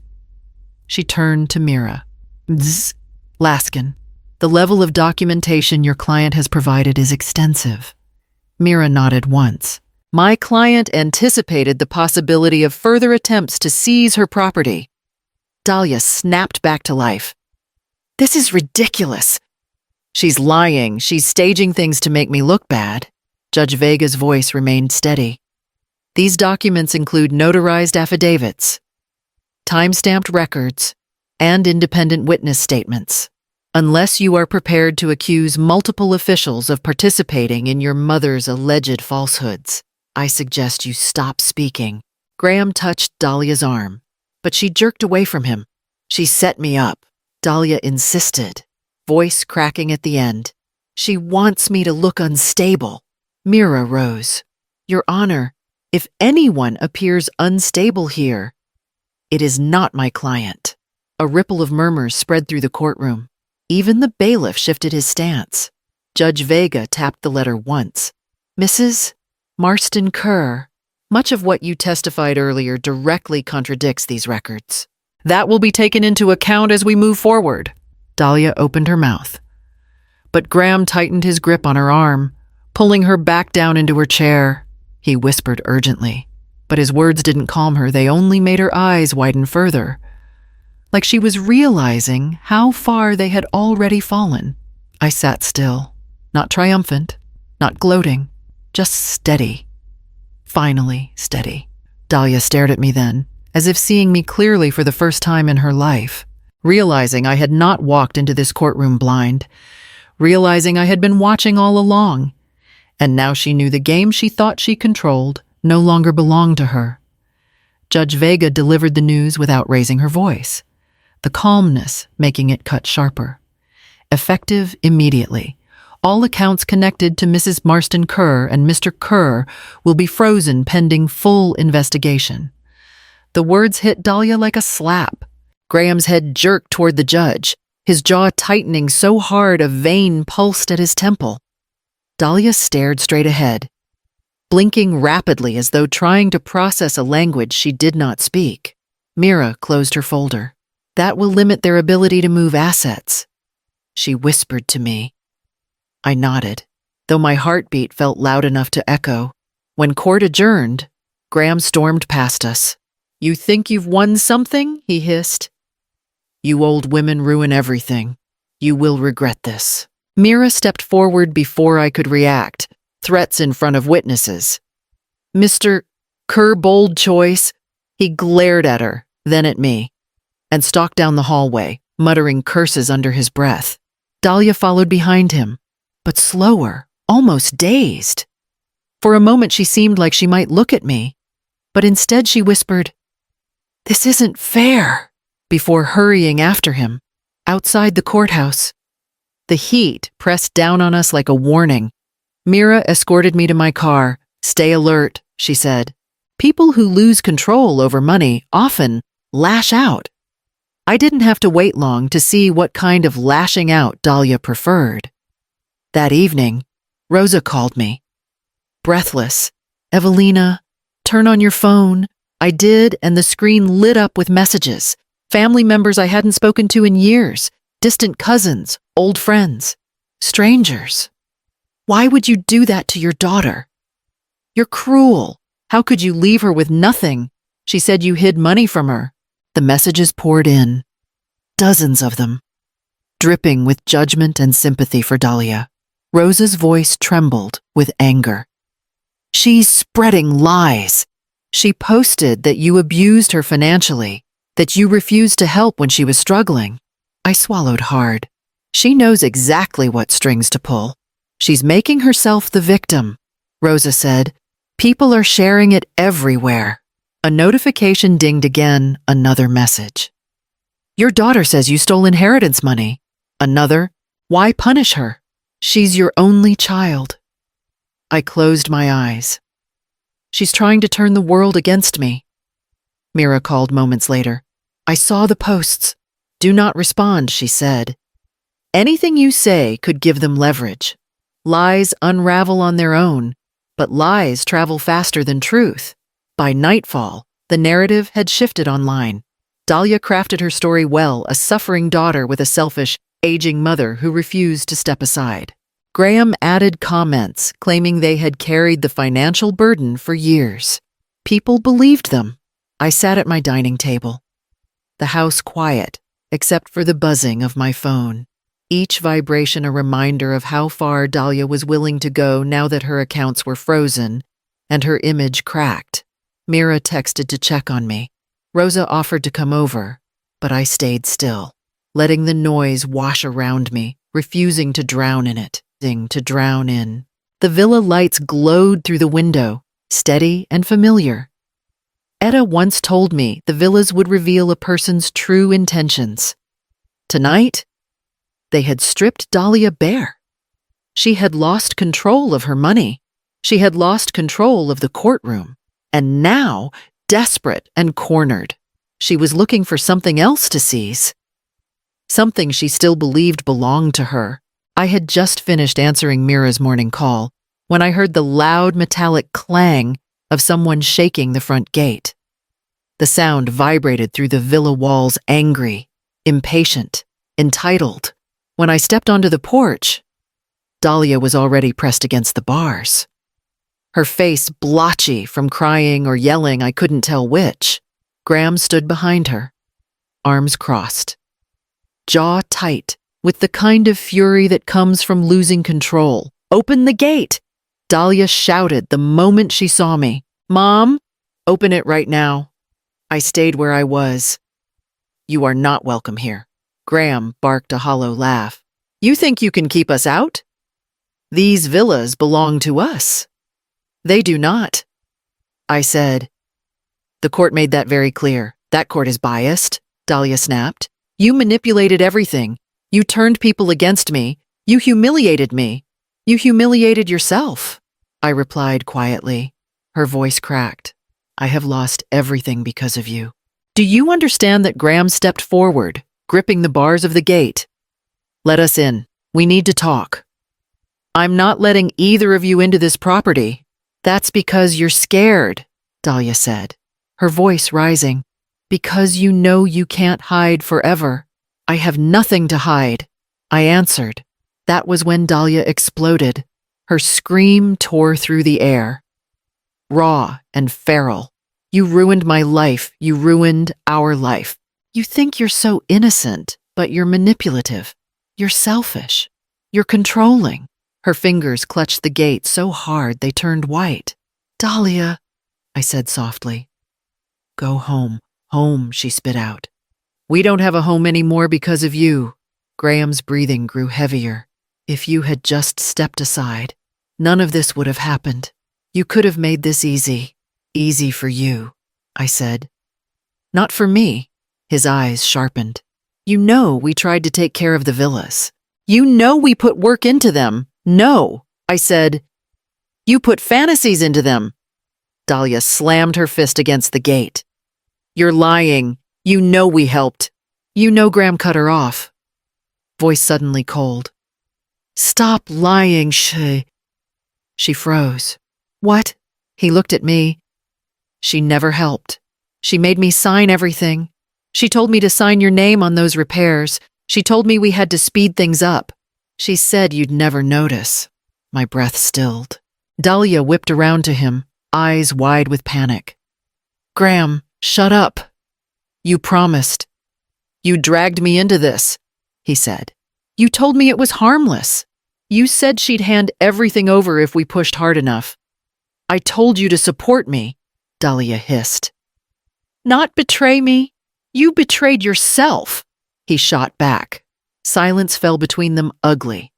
she turned to Mira. "Bzz, Laskin, the level of documentation your client has provided is extensive." Mira nodded once. "My client anticipated the possibility of further attempts to seize her property." Dahlia snapped back to life. "This is ridiculous." "She's lying. She's staging things to make me look bad." Judge Vega's voice remained steady. "These documents include notarized affidavits, time-stamped records, and independent witness statements. Unless you are prepared to accuse multiple officials of participating in your mother's alleged falsehoods, I suggest you stop speaking." Graham touched Dahlia's arm, but she jerked away from him. "She set me up," Dahlia insisted, voice cracking at the end. "She wants me to look unstable." Mira rose. "Your Honor, if anyone appears unstable here, it is not my client." A ripple of murmurs spread through the courtroom. Even the bailiff shifted his stance. Judge Vega tapped the letter once. "Mrs. Marston Kerr, much of what you testified earlier directly contradicts these records. That will be taken into account as we move forward." Dahlia opened her mouth, but Graham tightened his grip on her arm, pulling her back down into her chair. He whispered urgently, but his words didn't calm her. They only made her eyes widen further, like she was realizing how far they had already fallen. I sat still, not triumphant, not gloating, just steady. Finally steady. Dahlia stared at me then, as if seeing me clearly for the first time in her life, realizing I had not walked into this courtroom blind, realizing I had been watching all along, and now she knew the game she thought she controlled no longer belonged to her. Judge Vega delivered the news without raising her voice, the calmness making it cut sharper. Effective immediately. All accounts connected to Mrs. Marston Kerr and Mr. Kerr will be frozen pending full investigation. The words hit Dahlia like a slap. Graham's head jerked toward the judge, his jaw tightening so hard a vein pulsed at his temple. Dahlia stared straight ahead, blinking rapidly as though trying to process a language she did not speak. Mira closed her folder. "That will limit their ability to move assets," she whispered to me. I nodded, though my heartbeat felt loud enough to echo. When court adjourned, Graham stormed past us. "You think you've won something?" he hissed. "You old women ruin everything. You will regret this." Mira stepped forward before I could react, threats in front of witnesses. "Mr. Kerr, bold choice." He glared at her, then at me, and stalked down the hallway, muttering curses under his breath. Dahlia followed behind him, but slower, almost dazed. For a moment she seemed like she might look at me, but instead she whispered, "This isn't fair," before hurrying after him. Outside the courthouse, the heat pressed down on us like a warning. Mira escorted me to my car. "Stay alert," she said. "People who lose control over money often lash out." I didn't have to wait long to see what kind of lashing out Dahlia preferred. That evening, Rosa called me. Breathless. "Evelina, turn on your phone." I did, and the screen lit up with messages. Family members I hadn't spoken to in years, distant cousins, old friends, strangers. Why would you do that to your daughter? You're cruel. How could you leave her with nothing? She said you hid money from her. The messages poured in, dozens of them, dripping with judgment and sympathy for Dahlia. Rosa's voice trembled with anger. She's spreading lies. She posted that you abused her financially, that you refused to help when she was struggling. I swallowed hard. She knows exactly what strings to pull. She's making herself the victim, Rosa said. People are sharing it everywhere. A notification dinged again, another message. Your daughter says you stole inheritance money. Another, why punish her? She's your only child. I closed my eyes. She's trying to turn the world against me. Mira called moments later. I saw the posts. Do not respond, she said. Anything you say could give them leverage. Lies unravel on their own, but lies travel faster than truth. By nightfall, the narrative had shifted online. Dahlia crafted her story well, a suffering daughter with a selfish, aging mother who refused to step aside. Graham added comments, claiming they had carried the financial burden for years. People believed them. I sat at my dining table. The house quiet, except for the buzzing of my phone. Each vibration a reminder of how far Dahlia was willing to go now that her accounts were frozen and her image cracked. Mira texted to check on me. Rosa offered to come over, but I stayed still, letting the noise wash around me, refusing to drown in it. To drown in. The villa lights glowed through the window, steady and familiar. Etta once told me the villas would reveal a person's true intentions. Tonight, they had stripped Dahlia bare. She had lost control of her money. She had lost control of the courtroom. And now, desperate and cornered, she was looking for something else to seize. Something she still believed belonged to her. I had just finished answering Mira's morning call when I heard the loud metallic clang of someone shaking the front gate. The sound vibrated through the villa walls, angry, impatient, entitled. When I stepped onto the porch, Dahlia was already pressed against the bars. Her face blotchy from crying or yelling, I couldn't tell which. Graham stood behind her, arms crossed, jaw tight, with the kind of fury that comes from losing control. Open the gate! Dahlia shouted the moment she saw me. Mom, open it right now. I stayed where I was. You are not welcome here. Graham barked a hollow laugh. You think you can keep us out? These villas belong to us. They do not. I said. The court made that very clear. That court is biased, Dahlia snapped. You manipulated everything. You turned people against me. You humiliated me. You humiliated yourself. I replied quietly. Her voice cracked. I have lost everything because of you. Do you understand that Graham stepped forward, gripping the bars of the gate? Let us in. We need to talk. I'm not letting either of you into this property. That's because you're scared, Dahlia said, her voice rising. Because you know you can't hide forever. I have nothing to hide, I answered. That was when Dahlia exploded. Her scream tore through the air. Raw and feral. You ruined my life. You ruined our life. You think you're so innocent, but you're manipulative. You're selfish. You're controlling. Her fingers clutched the gate so hard they turned white. Dahlia, I said softly. Go home. Home, she spit out. We don't have a home anymore because of you. Graham's breathing grew heavier. If you had just stepped aside, none of this would have happened. You could have made this easy. Easy for you, I said. Not for me. His eyes sharpened. You know we tried to take care of the villas. You know we put work into them. No, I said. You put fantasies into them. Dahlia slammed her fist against the gate. You're lying. You know we helped. You know Graham cut her off. Voice suddenly cold. Stop lying, She froze. What? He looked at me. She never helped. She made me sign everything. She told me to sign your name on those repairs. She told me we had to speed things up. She said you'd never notice. My breath stilled. Dahlia whipped around to him, eyes wide with panic. Graham, shut up. You promised. You dragged me into this, he said. You told me it was harmless. You said she'd hand everything over if we pushed hard enough. I told you to support me, Dahlia hissed. Not betray me. You betrayed yourself, he shot back. Silence fell between them ugly,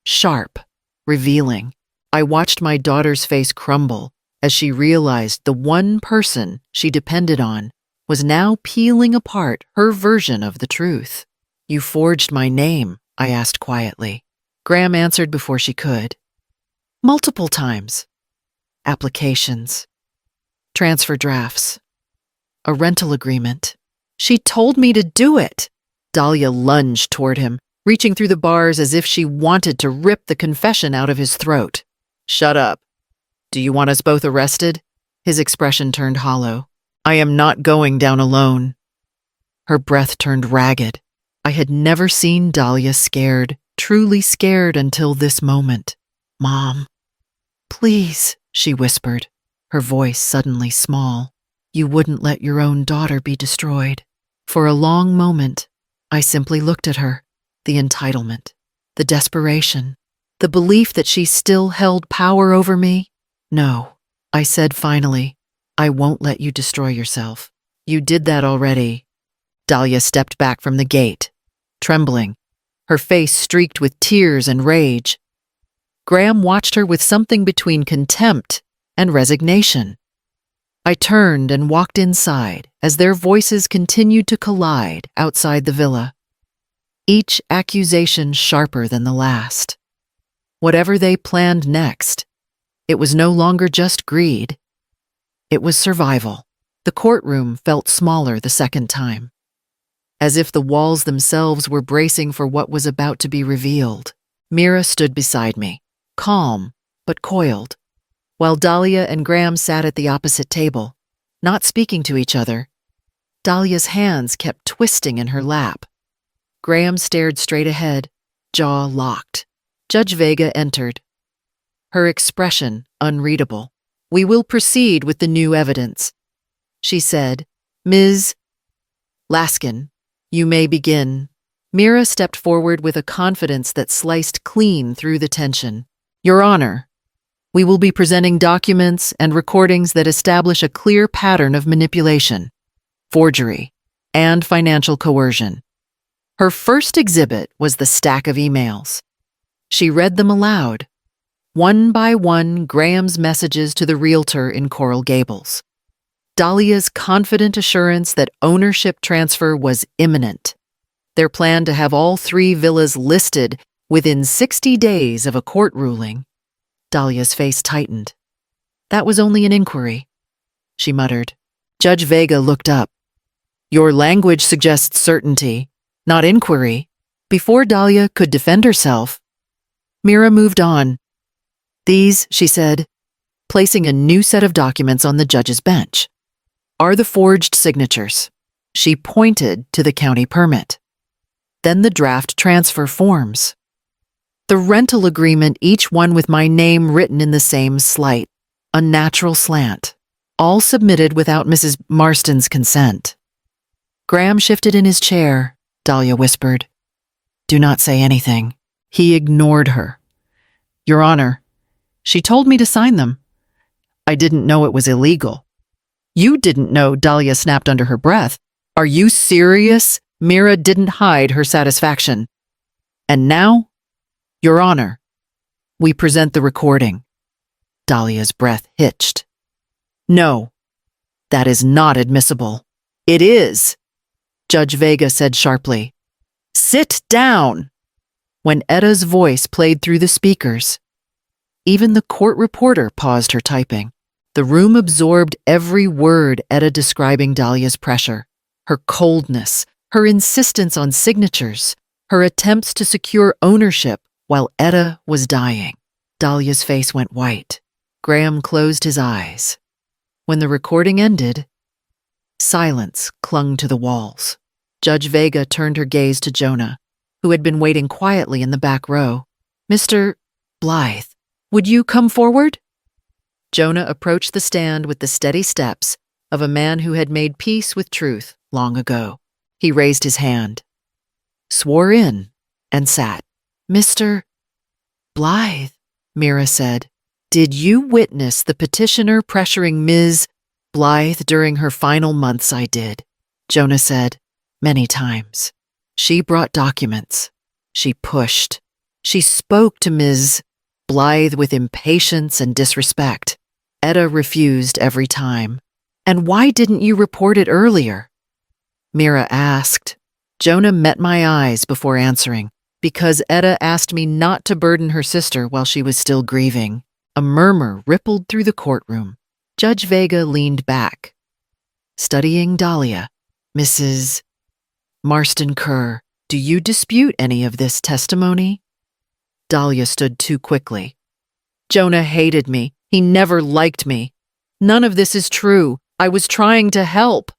sharp, revealing. I watched my daughter's face crumble as she realized the one person she depended on was now peeling apart her version of the truth. You forged my name, I asked quietly. Graham answered before she could. Multiple times. Applications. Transfer drafts. A rental agreement. She told me to do it. Dahlia lunged toward him, reaching through the bars as if she wanted to rip the confession out of his throat. Shut up. Do you want us both arrested? His expression turned hollow. I am not going down alone. Her breath turned ragged. I had never seen Dahlia scared, truly scared until this moment. Mom. Please, she whispered, her voice suddenly small. You wouldn't let your own daughter be destroyed. For a long moment, I simply looked at her. The entitlement, the desperation, the belief that she still held power over me. No, I said finally, I won't let you destroy yourself. You did that already. Dahlia stepped back from the gate, trembling, her face streaked with tears and rage. Graham watched her with something between contempt and resignation. I turned and walked inside as their voices continued to collide outside the villa, each accusation sharper than the last. Whatever they planned next, it was no longer just greed. It was survival. The courtroom felt smaller the second time, as if the walls themselves were bracing for what was about to be revealed. Mira stood beside me, calm but coiled, while Dahlia and Graham sat at the opposite table, not speaking to each other. Dahlia's hands kept twisting in her lap. Graham stared straight ahead, jaw locked. Judge Vega entered, her expression unreadable. We will proceed with the new evidence, she said. Ms. Laskin, you may begin. Mira stepped forward with a confidence that sliced clean through the tension. Your Honor, we will be presenting documents and recordings that establish a clear pattern of manipulation, forgery, and financial coercion. Her first exhibit was the stack of emails. She read them aloud, one by one, Graham's messages to the realtor in Coral Gables. Dahlia's confident assurance that ownership transfer was imminent. Their plan to have all 3 villas listed within 60 days of a court ruling. Dahlia's face tightened. That was only an inquiry, she muttered. Judge Vega looked up. Your language suggests certainty, not inquiry. Before Dahlia could defend herself, Mira moved on. These, she said, placing a new set of documents on the judge's bench, are the forged signatures. She pointed to the county permit. Then the draft transfer forms. The rental agreement, each one with my name written in the same slight, unnatural slant, all submitted without Mrs. Marston's consent. Graham shifted in his chair, Dahlia whispered. Do not say anything. He ignored her. Your Honor, she told me to sign them. I didn't know it was illegal. You didn't know, Dahlia snapped under her breath. Are you serious? Mira didn't hide her satisfaction. And now, Your Honor, we present the recording. Dahlia's breath hitched. No, that is not admissible. It is, Judge Vega said sharply. Sit down. When Etta's voice played through the speakers, even the court reporter paused her typing. The room absorbed every word Etta describing Dahlia's pressure, her coldness, her insistence on signatures, her attempts to secure ownership while Etta was dying. Dahlia's face went white. Graham closed his eyes. When the recording ended, Silence clung to the walls. Judge Vega turned her gaze to Jonah, who had been waiting quietly in the back row. "Mr. Blythe, would you come forward?" Jonah approached the stand with the steady steps of a man who had made peace with truth long ago. He raised his hand, swore in, and sat. "Mr. Blythe," Mira said, "did you witness the petitioner pressuring Ms. Blythe during her final months?" "I did," Jonah said, "many times. She brought documents. She pushed. She spoke to Ms. Blythe with impatience and disrespect. Etta refused every time. And why didn't you report it earlier?" Mira asked. Jonah met my eyes before answering. "Because Etta asked me not to burden her sister while she was still grieving." A murmur rippled through the courtroom. Judge Vega leaned back, studying Dahlia. "Mrs. Marston Kerr, do you dispute any of this testimony?" Dahlia stood too quickly. "Jonah hated me. He never liked me. None of this is true. I was trying to help.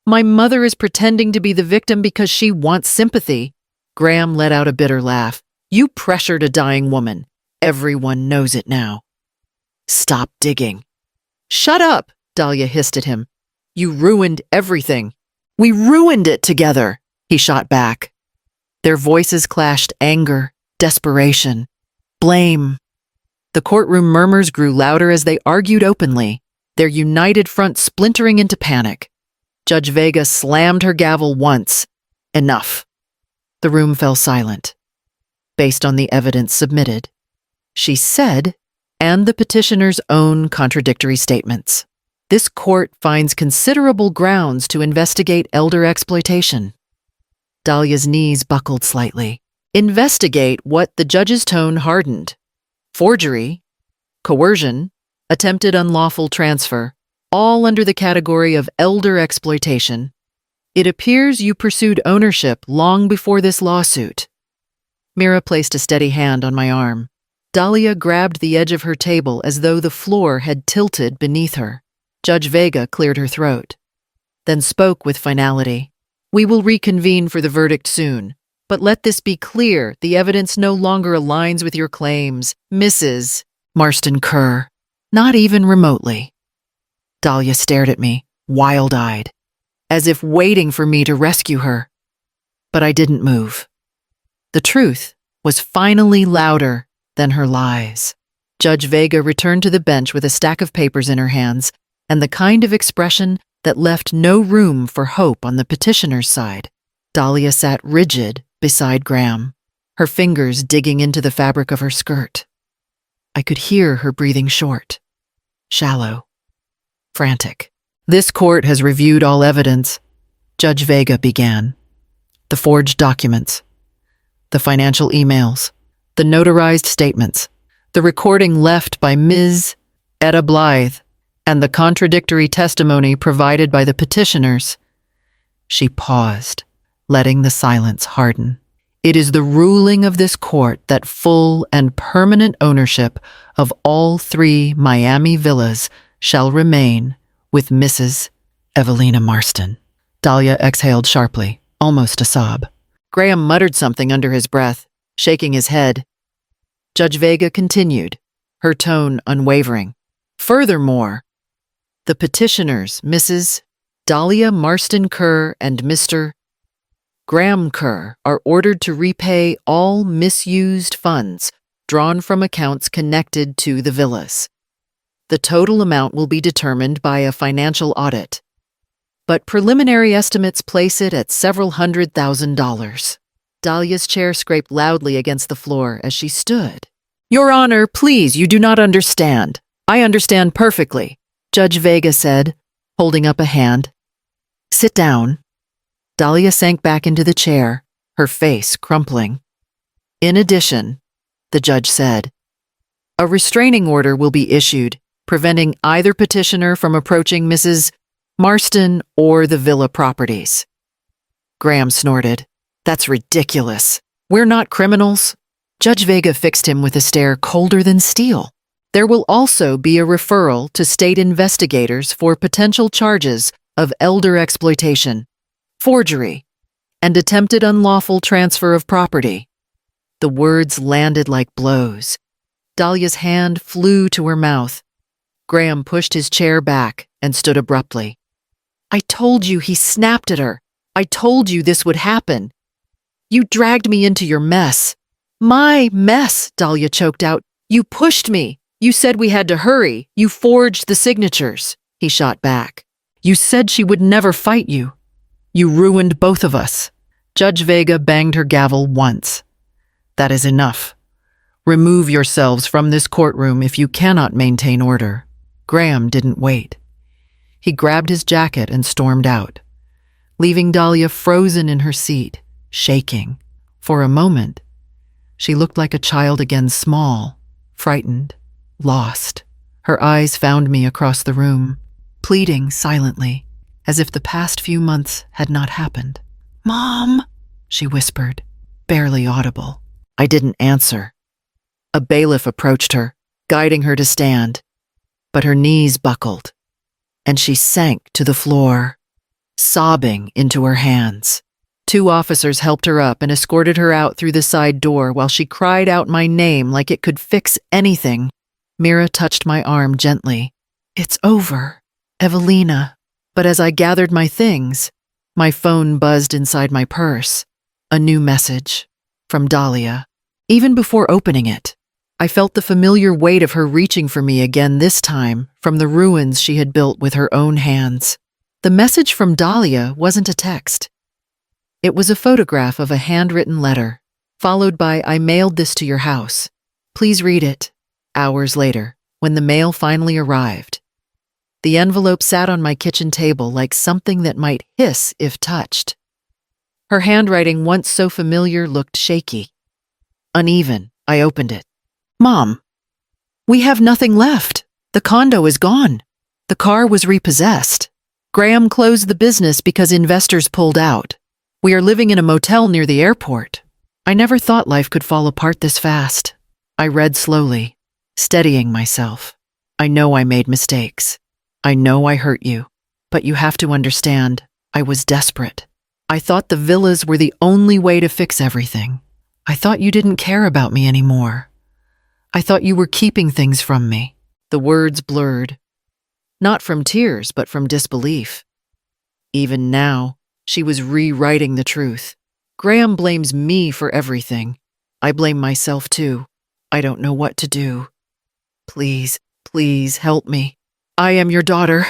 My mother is pretending to be the victim because she wants sympathy." Graham let out a bitter laugh. "You pressured a dying woman. Everyone knows it now." "Stop digging." "Shut up," Dahlia hissed at him. "You ruined everything. We ruined it together," he shot back. Their voices clashed anger, desperation, blame. The courtroom murmurs grew louder as they argued openly, their united front splintering into panic. Judge Vega slammed her gavel once. "Enough." The room fell silent. Based on the evidence submitted, she said, and the petitioner's own contradictory statements, this court finds considerable grounds to investigate elder exploitation. Dahlia's knees buckled slightly. Investigate what the judge's tone hardened. Forgery, coercion, attempted unlawful transfer, all under the category of elder exploitation. It appears you pursued ownership long before this lawsuit. Mira placed a steady hand on my arm. Dahlia grabbed the edge of her table as though the floor had tilted beneath her. Judge Vega cleared her throat, then spoke with finality. "We will reconvene for the verdict soon, but let this be clear, the evidence no longer aligns with your claims, Mrs. Marston Kerr. Not even remotely." Dahlia stared at me, wild-eyed, as if waiting for me to rescue her. But I didn't move. The truth was finally louder than her lies. Judge Vega returned to the bench with a stack of papers in her hands and the kind of expression that left no room for hope on the petitioner's side. Dahlia sat rigid beside Graham, her fingers digging into the fabric of her skirt. I could hear her breathing short, shallow, frantic. "This court has reviewed all evidence," Judge Vega began. "The forged documents, the financial emails, the notarized statements, the recording left by Ms. Etta Blythe, and the contradictory testimony provided by the petitioners." She paused, letting the silence harden. "It is the ruling of this court that full and permanent ownership of all 3 Miami villas shall remain with Mrs. Evelina Marston." Dahlia exhaled sharply, almost a sob. Graham muttered something under his breath, shaking his head. Judge Vega continued, her tone unwavering. "Furthermore, the petitioners, Mrs. Dahlia Marston Kerr and Mr. Graham Kerr, are ordered to repay all misused funds drawn from accounts connected to the villas. The total amount will be determined by a financial audit, but preliminary estimates place it at several $100,000. Dahlia's chair scraped loudly against the floor as she stood. "Your Honor, please, you do not understand. I understand perfectly," Judge Vega said, holding up a hand. "Sit down." Dahlia sank back into the chair, her face crumpling. "In addition," the judge said, "a restraining order will be issued, preventing either petitioner from approaching Mrs. Marston or the villa properties." Graham snorted. "That's ridiculous. We're not criminals." Judge Vega fixed him with a stare colder than steel. "There will also be a referral to state investigators for potential charges of elder exploitation, forgery, and attempted unlawful transfer of property. The words landed like blows. Dahlia's hand flew to her mouth. Graham pushed his chair back and stood abruptly. I told you, he snapped at her. I told you this would happen. You dragged me into your mess. My mess, Dahlia choked out. You pushed me. You said we had to hurry. You forged the signatures, he shot back. You said she would never fight you. You ruined both of us. Judge Vega banged her gavel once. That is enough. Remove yourselves from this courtroom if you cannot maintain order. Graham didn't wait. He grabbed his jacket and stormed out, leaving Dahlia frozen in her seat, shaking. For a moment, she looked like a child again, small, frightened, lost. Her eyes found me across the room, pleading silently, as if the past few months had not happened. Mom, she whispered, barely audible. I didn't answer. A bailiff approached her, guiding her to stand, but her knees buckled, and she sank to the floor, sobbing into her hands. 2 officers helped her up and escorted her out through the side door while she cried out my name like it could fix anything. Mira touched my arm gently. It's over, Evelina. But as I gathered my things, my phone buzzed inside my purse. A new message from Dahlia. Even before opening it, I felt the familiar weight of her reaching for me again, this time from the ruins she had built with her own hands. The message from Dahlia wasn't a text. It was a photograph of a handwritten letter, followed by, I mailed this to your house. Please read it. Hours later, when the mail finally arrived, the envelope sat on my kitchen table like something that might hiss if touched. Her handwriting, once so familiar, looked shaky. Uneven. I opened it. Mom, we have nothing left. The condo is gone. The car was repossessed. Graham closed the business because investors pulled out. We are living in a motel near the airport. I never thought life could fall apart this fast. I read slowly, steadying myself. I know I made mistakes. I know I hurt you. But you have to understand, I was desperate. I thought the villas were the only way to fix everything. I thought you didn't care about me anymore. I thought you were keeping things from me. The words blurred. Not from tears, but from disbelief. Even now, she was rewriting the truth. Graham blames me for everything. I blame myself too. I don't know what to do. Please, please help me. I am your daughter.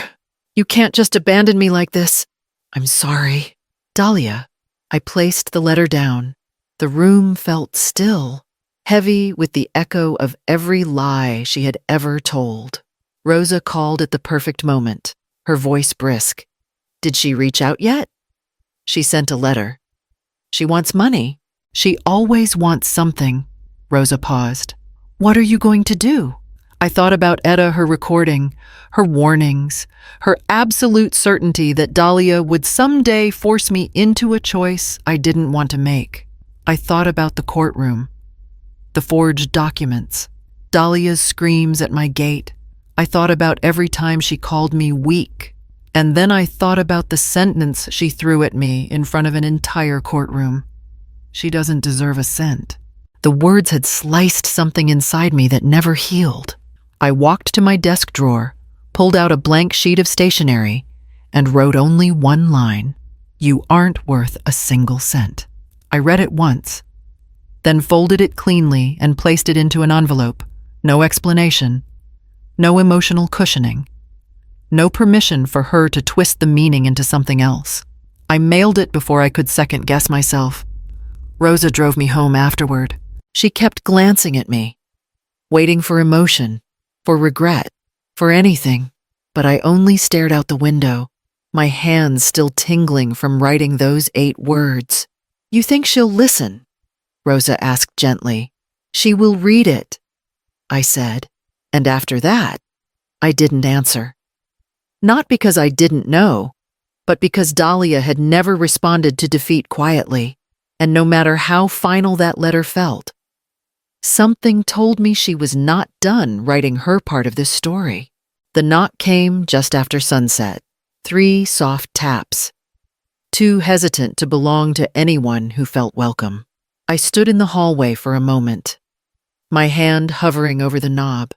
You can't just abandon me like this. I'm sorry. Dahlia. I placed the letter down. The room felt still, heavy with the echo of every lie she had ever told. Rosa called at the perfect moment, her voice brisk. Did she reach out yet? She sent a letter. She wants money. She always wants something. Rosa paused. What are you going to do? I thought about Etta, her recording, her warnings, her absolute certainty that Dahlia would someday force me into a choice I didn't want to make. I thought about the courtroom, the forged documents, Dahlia's screams at my gate. I thought about every time she called me weak. And then I thought about the sentence she threw at me in front of an entire courtroom. She doesn't deserve a cent. The words had sliced something inside me that never healed. I walked to my desk drawer, pulled out a blank sheet of stationery, and wrote only one line. You aren't worth a single cent. I read it once, then folded it cleanly and placed it into an envelope. No explanation, no emotional cushioning. No permission for her to twist the meaning into something else. I mailed it before I could second-guess myself. Rosa drove me home afterward. She kept glancing at me, waiting for emotion, for regret, for anything. But I only stared out the window, my hands still tingling from writing those 8 words. You think she'll listen? Rosa asked gently. She will read it, I said. And after that, I didn't answer. Not because I didn't know, but because Dahlia had never responded to defeat quietly, and no matter how final that letter felt, something told me she was not done writing her part of this story. The knock came just after sunset. 3 soft taps, too hesitant to belong to anyone who felt welcome. I stood in the hallway for a moment, my hand hovering over the knob,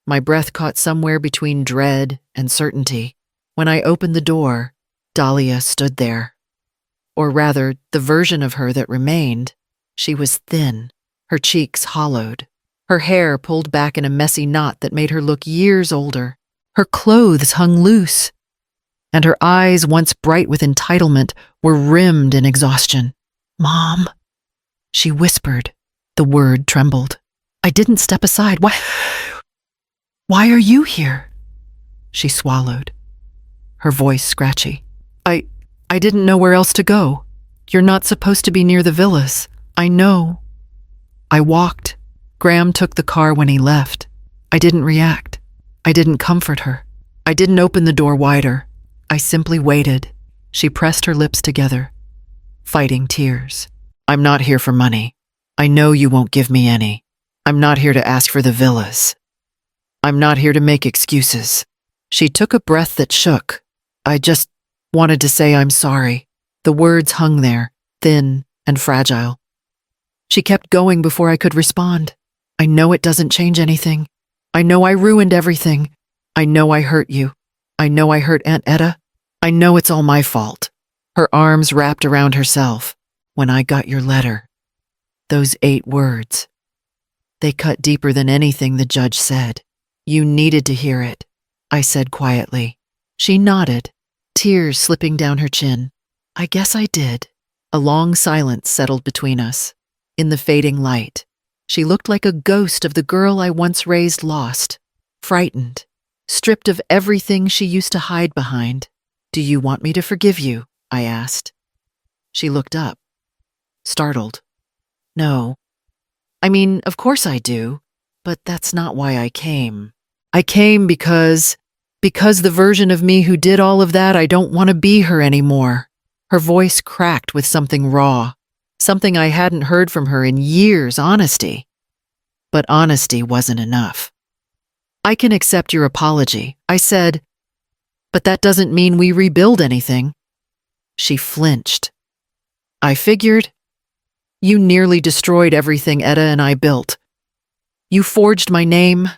my breath caught somewhere between dread and certainty. When I opened the door, Dahlia stood there. Or rather, the version of her that remained. She was thin, her cheeks hollowed, her hair pulled back in a messy knot that made her look years older. Her clothes hung loose, and her eyes, once bright with entitlement, were rimmed in exhaustion. "Mom," she whispered. The word trembled. I didn't step aside. Why are you here?" She swallowed, her voice scratchy. I didn't know where else to go. You're not supposed to be near the villas. I know." I walked. Graham took the car when he left. I didn't react. I didn't comfort her. I didn't open the door wider. I simply waited. She pressed her lips together, fighting tears. "I'm not here for money. I know you won't give me any. I'm not here to ask for the villas. I'm not here to make excuses." She took a breath that shook. "I just wanted to say I'm sorry." The words hung there, thin and fragile. She kept going before I could respond. "I know it doesn't change anything. I know I ruined everything. I know I hurt you. I know I hurt Aunt Etta. I know it's all my fault." Her arms wrapped around herself. "When I got your letter." Those 8 words. They cut deeper than anything the judge said. "You needed to hear it," I said quietly. She nodded, tears slipping down her chin. "I guess I did." A long silence settled between us. In the fading light, she looked like a ghost of the girl I once raised lost, frightened, stripped of everything she used to hide behind. "Do you want me to forgive you?" I asked. She looked up, startled. "No. I mean, of course I do, but that's not why I came. I came because the version of me who did all of that, I don't want to be her anymore." Her voice cracked with something raw, something I hadn't heard from her in years, honesty. But honesty wasn't enough. "I can accept your apology," I said, "but that doesn't mean we rebuild anything." She flinched. "I figured. You nearly destroyed everything Etta and I built. You forged my name.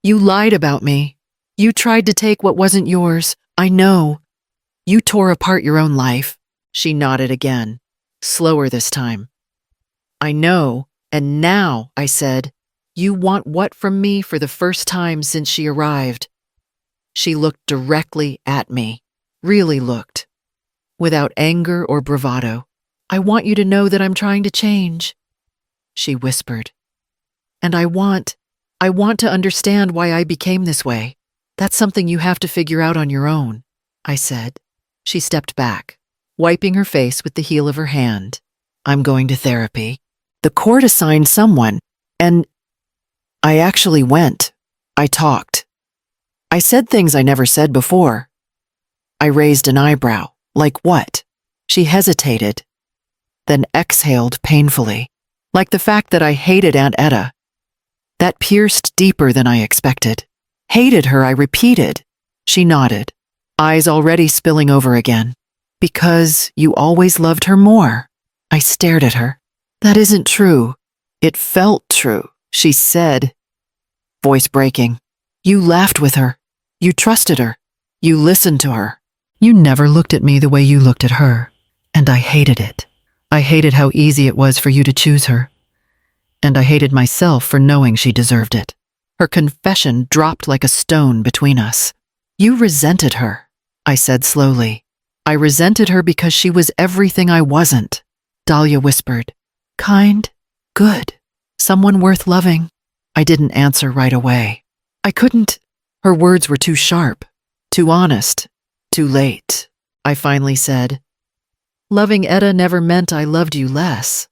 You lied about me. You tried to take what wasn't yours. I know. You tore apart your own life." She nodded again, slower this time. "I know, and now," I said, "you want what from me for the first time since she arrived?" She looked directly at me, really looked, without anger or bravado. "I want you to know that I'm trying to change," she whispered. "And I want to understand why I became this way. That's something you have to figure out on your own," I said. She stepped back, wiping her face with the heel of her hand. "I'm going to therapy. The court assigned someone, and I actually went. I talked. I said things I never said before." I raised an eyebrow. "Like what?" She hesitated, then exhaled painfully, like the fact that I hated Aunt Etta. That pierced deeper than I expected. "Hated her," I repeated. She nodded, eyes already spilling over again. "Because you always loved her more." I stared at her. "That isn't true." "It felt true," she said, voice breaking. "You laughed with her. You trusted her. You listened to her. You never looked at me the way you looked at her. And I hated it. I hated how easy it was for you to choose her. And I hated myself for knowing she deserved it." Her confession dropped like a stone between us. "You resented her," I said slowly. "I resented her because she was everything I wasn't." Dahlia whispered. "Kind, good, someone worth loving." I didn't answer right away. I couldn't. Her words were too sharp, too honest, too late. I finally said, "Loving Etta never meant I loved you less."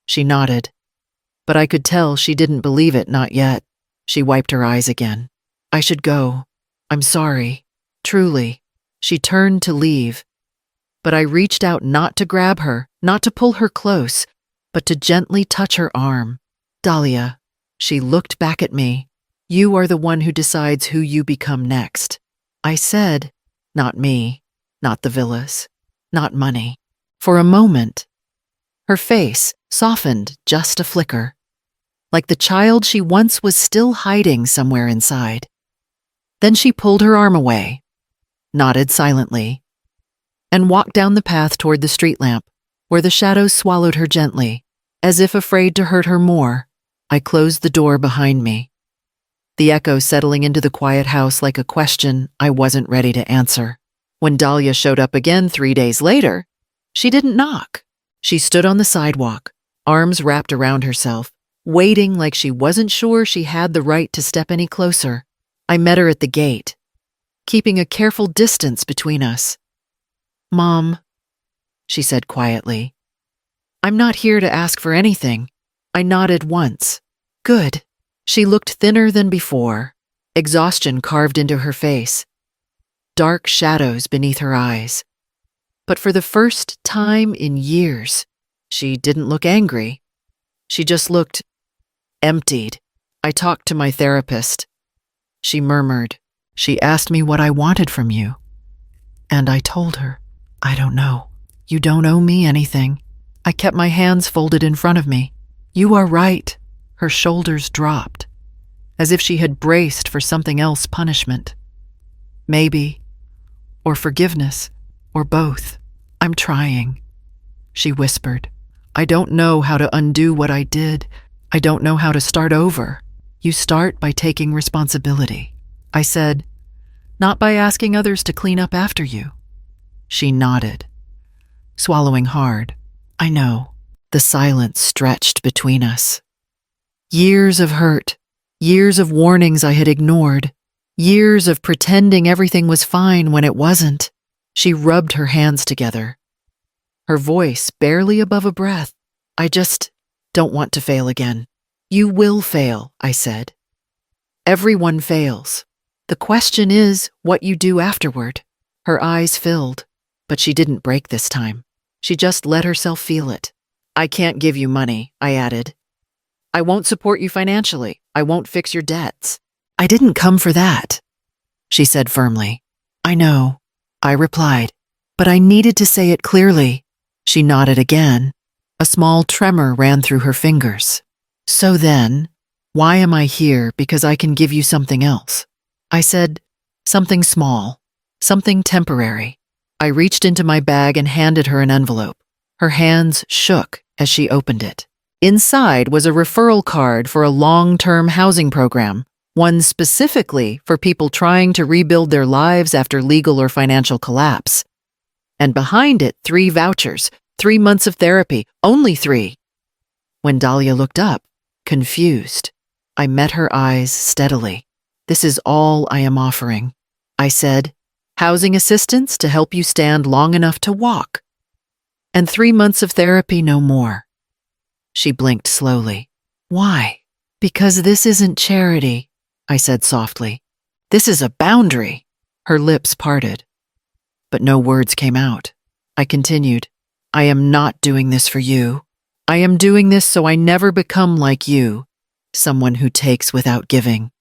She nodded, but I could tell she didn't believe it, not yet. She wiped her eyes again. "I should go. I'm sorry. Truly." She turned to leave, but I reached out not to grab her, not to pull her close, but to gently touch her arm. "Dahlia," she looked back at me, "you are the one who decides who you become next." I said, Not me, not the villas, not money. For a moment, her face softened just a flicker, like the child she once was still hiding somewhere inside. Then she pulled her arm away, nodded silently, and walked down the path toward the street lamp, where the shadows swallowed her gently. As if afraid to hurt her more, I closed the door behind me, the echo settling into the quiet house like a question I wasn't ready to answer. When Dahlia showed up again 3 days later, she didn't knock. She stood on the sidewalk, arms wrapped around herself, waiting like she wasn't sure she had the right to step any closer. I met her at the gate, keeping a careful distance between us. "Mom," she said quietly, "I'm not here to ask for anything." I nodded once. "Good." She looked thinner than before, exhaustion carved into her face, dark shadows beneath her eyes. But for the first time in years, she didn't look angry. She just looked emptied. I talked to my therapist. She murmured. She asked me what I wanted from you. And I told her, "I don't know. You don't owe me anything." I kept my hands folded in front of me. "You are right." Her shoulders dropped, as if she had braced for something else, punishment. "Maybe, or forgiveness, or both. I'm trying," she whispered. "I don't know how to undo what I did. I don't know how to start over." "You start by taking responsibility," I said, "not by asking others to clean up after you." She nodded, swallowing hard. "I know." The silence stretched between us. Years of hurt, years of warnings I had ignored, years of pretending everything was fine when it wasn't. She rubbed her hands together, her voice barely above a breath. "I just don't want to fail again." "You will fail," I said. "Everyone fails. The question is what you do afterward." Her eyes filled, but she didn't break this time. She just let herself feel it. "I can't give you money," I added. "I won't support you financially. I won't fix your debts." "I didn't come for that," she said firmly. "I know," I replied, "but I needed to say it clearly." She nodded again. A small tremor ran through her fingers. "So then, why am I here? Because I can give you something else." I said, "Something small, something temporary." I reached into my bag and handed her an envelope. Her hands shook as she opened it. Inside was a referral card for a long-term housing program, one specifically for people trying to rebuild their lives after legal or financial collapse. And behind it, 3 vouchers, 3 months of therapy, only 3. When Dahlia looked up, confused, I met her eyes steadily. "This is all I am offering," I said. "Housing assistance to help you stand long enough to walk. And 3 months of therapy, no more." She blinked slowly. "Why?" "Because this isn't charity," I said softly. "This is a boundary." Her lips parted, but no words came out. I continued, "I am not doing this for you. I am doing this so I never become like you, someone who takes without giving,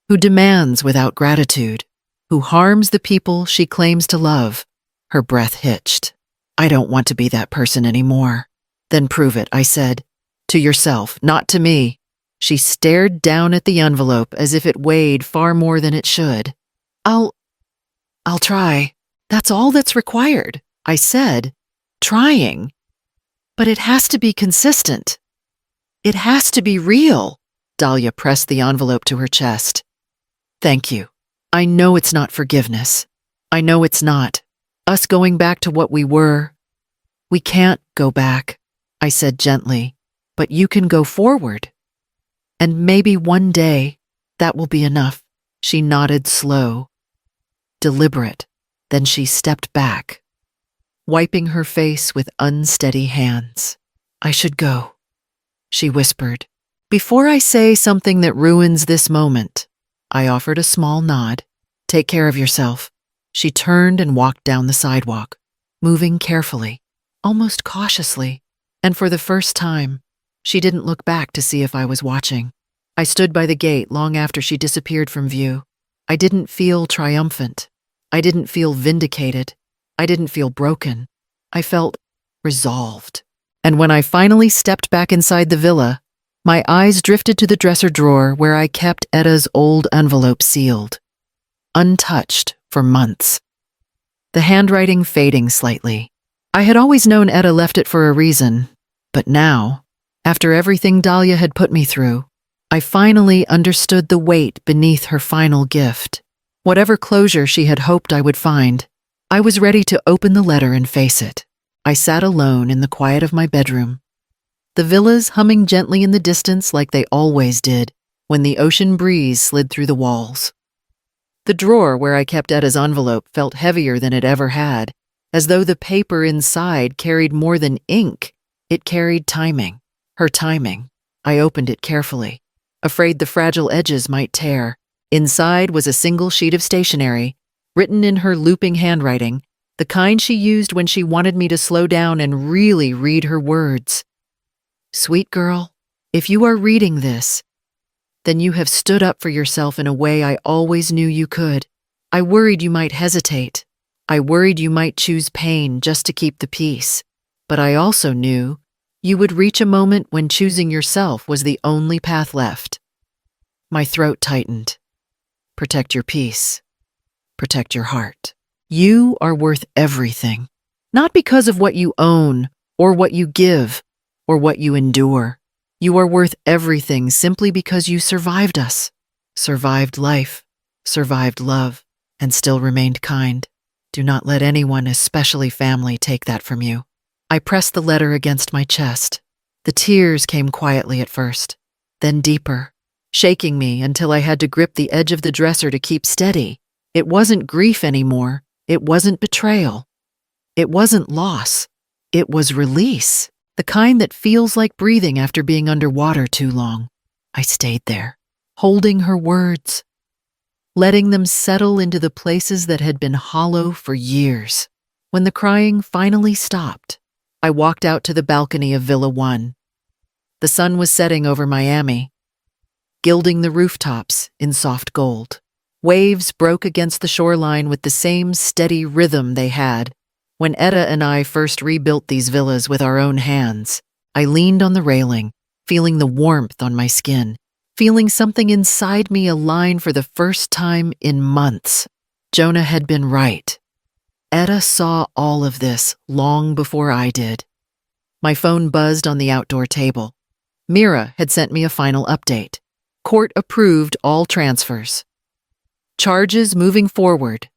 who demands without gratitude, who harms the people she claims to love." Her breath hitched. "I don't want to be that person anymore." "Then prove it," I said. "To yourself, not to me." She stared down at the envelope as if it weighed far more than it should. I'll try. That's all that's required," I said, trying. "But it has to be consistent. It has to be real." Dahlia pressed the envelope to her chest. "Thank you. I know it's not forgiveness. I know it's not. Us going back to what we were. We can't go back," I said gently, "but you can go forward. And maybe one day that will be enough." She nodded slow, deliberate. Then she stepped back, wiping her face with unsteady hands. "I should go," she whispered. "Before I say something that ruins this moment," I offered a small nod. "Take care of yourself." She turned and walked down the sidewalk, moving carefully, almost cautiously, and for the first time, she didn't look back to see if I was watching. I stood by the gate long after she disappeared from view. I didn't feel triumphant. I didn't feel vindicated. I didn't feel broken. I felt resolved. And when I finally stepped back inside the villa, my eyes drifted to the dresser drawer where I kept Etta's old envelope sealed, untouched for months. The handwriting fading slightly. I had always known Etta left it for a reason, but now, after everything Dahlia had put me through, I finally understood the weight beneath her final gift. Whatever closure she had hoped I would find, I was ready to open the letter and face it. I sat alone in the quiet of my bedroom, the villas humming gently in the distance like they always did when the ocean breeze slid through the walls. The drawer where I kept Etta's envelope felt heavier than it ever had, as though the paper inside carried more than ink. It carried timing, her timing. I opened it carefully, afraid the fragile edges might tear. Inside was a single sheet of stationery, written in her looping handwriting, the kind she used when she wanted me to slow down and really read her words. Sweet girl, if you are reading this, then you have stood up for yourself in a way I always knew you could. I worried you might hesitate. I worried you might choose pain just to keep the peace. But I also knew you would reach a moment when choosing yourself was the only path left. My throat tightened. Protect your peace. Protect your heart. You are worth everything, not because of what you own or what you give or what you endure. You are worth everything simply because you survived us, survived life, survived love, and still remained kind. Do not let anyone, especially family, take that from you. I pressed the letter against my chest. The tears came quietly at first, then deeper, shaking me until I had to grip the edge of the dresser to keep steady. It wasn't grief anymore. It wasn't betrayal. It wasn't loss. It was release, the kind that feels like breathing after being underwater too long. I stayed there, holding her words, letting them settle into the places that had been hollow for years. When the crying finally stopped, I walked out to the balcony of Villa 1. The sun was setting over Miami, gilding the rooftops in soft gold. Waves broke against the shoreline with the same steady rhythm they had when Etta and I first rebuilt these villas with our own hands. I leaned on the railing, feeling the warmth on my skin, feeling something inside me align for the first time in months. Jonah had been right. Etta saw all of this long before I did. My phone buzzed on the outdoor table. Mira had sent me a final update. Court approved all transfers. Charges moving forward.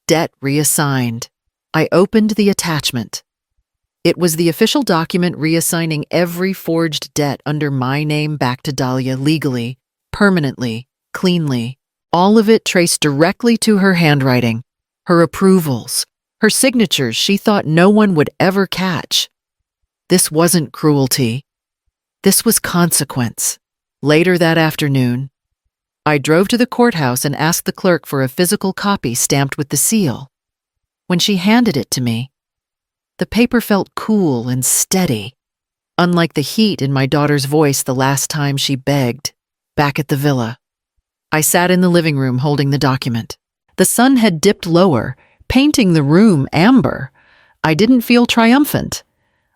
Debt reassigned. I opened the attachment. It was the official document reassigning every forged debt under my name back to Dahlia legally, permanently, cleanly. All of it traced directly to her handwriting, her approvals, her signatures she thought no one would ever catch. This wasn't cruelty. This was consequence. Later that afternoon, I drove to the courthouse and asked the clerk for a physical copy stamped with the seal. When she handed it to me, the paper felt cool and steady, unlike the heat in my daughter's voice the last time she begged, back at the villa. I sat in the living room holding the document. The sun had dipped lower, painting the room amber. I didn't feel triumphant.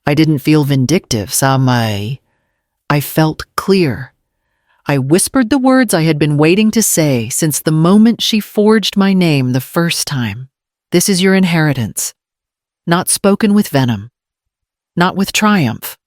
I didn't feel vindictive, I felt clear. I whispered the words I had been waiting to say since the moment she forged my name the first time. This is your inheritance. Not spoken with venom, not with triumph,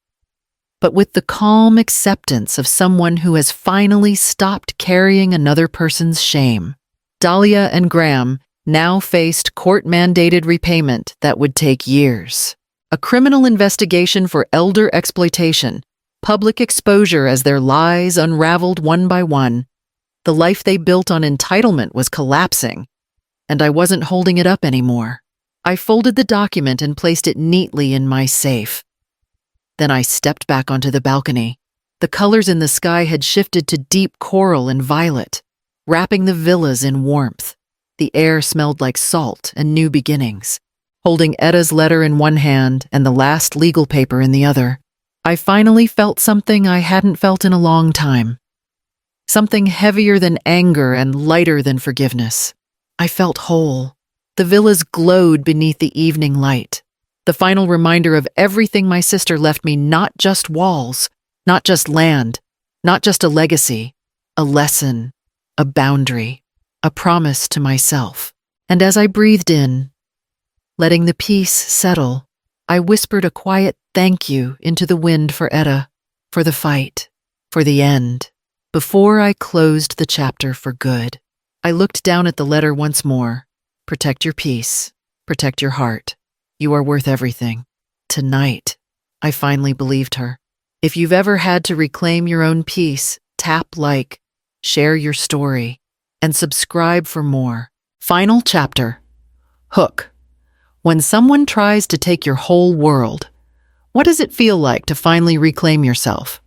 but with the calm acceptance of someone who has finally stopped carrying another person's shame. Dahlia and Graham now faced court-mandated repayment that would take years. A criminal investigation for elder exploitation, public exposure as their lies unraveled one by one. The life they built on entitlement was collapsing, and I wasn't holding it up anymore. I folded the document and placed it neatly in my safe. Then I stepped back onto the balcony. The colors in the sky had shifted to deep coral and violet, wrapping the villas in warmth. The air smelled like salt and new beginnings. Holding Etta's letter in one hand and the last legal paper in the other, I finally felt something I hadn't felt in a long time. Something heavier than anger and lighter than forgiveness. I felt whole. The villas glowed beneath the evening light, the final reminder of everything my sister left me, not just walls, not just land, not just a legacy, a lesson, a boundary, a promise to myself. And as I breathed in, letting the peace settle, I whispered a quiet thank you into the wind for Etta, for the fight, for the end. Before I closed the chapter for good, I looked down at the letter once more. Protect your peace. Protect your heart. You are worth everything. Tonight, I finally believed her. If you've ever had to reclaim your own peace, tap like, share your story, and subscribe for more. Final chapter. Hook. When someone tries to take your whole world, what does it feel like to finally reclaim yourself?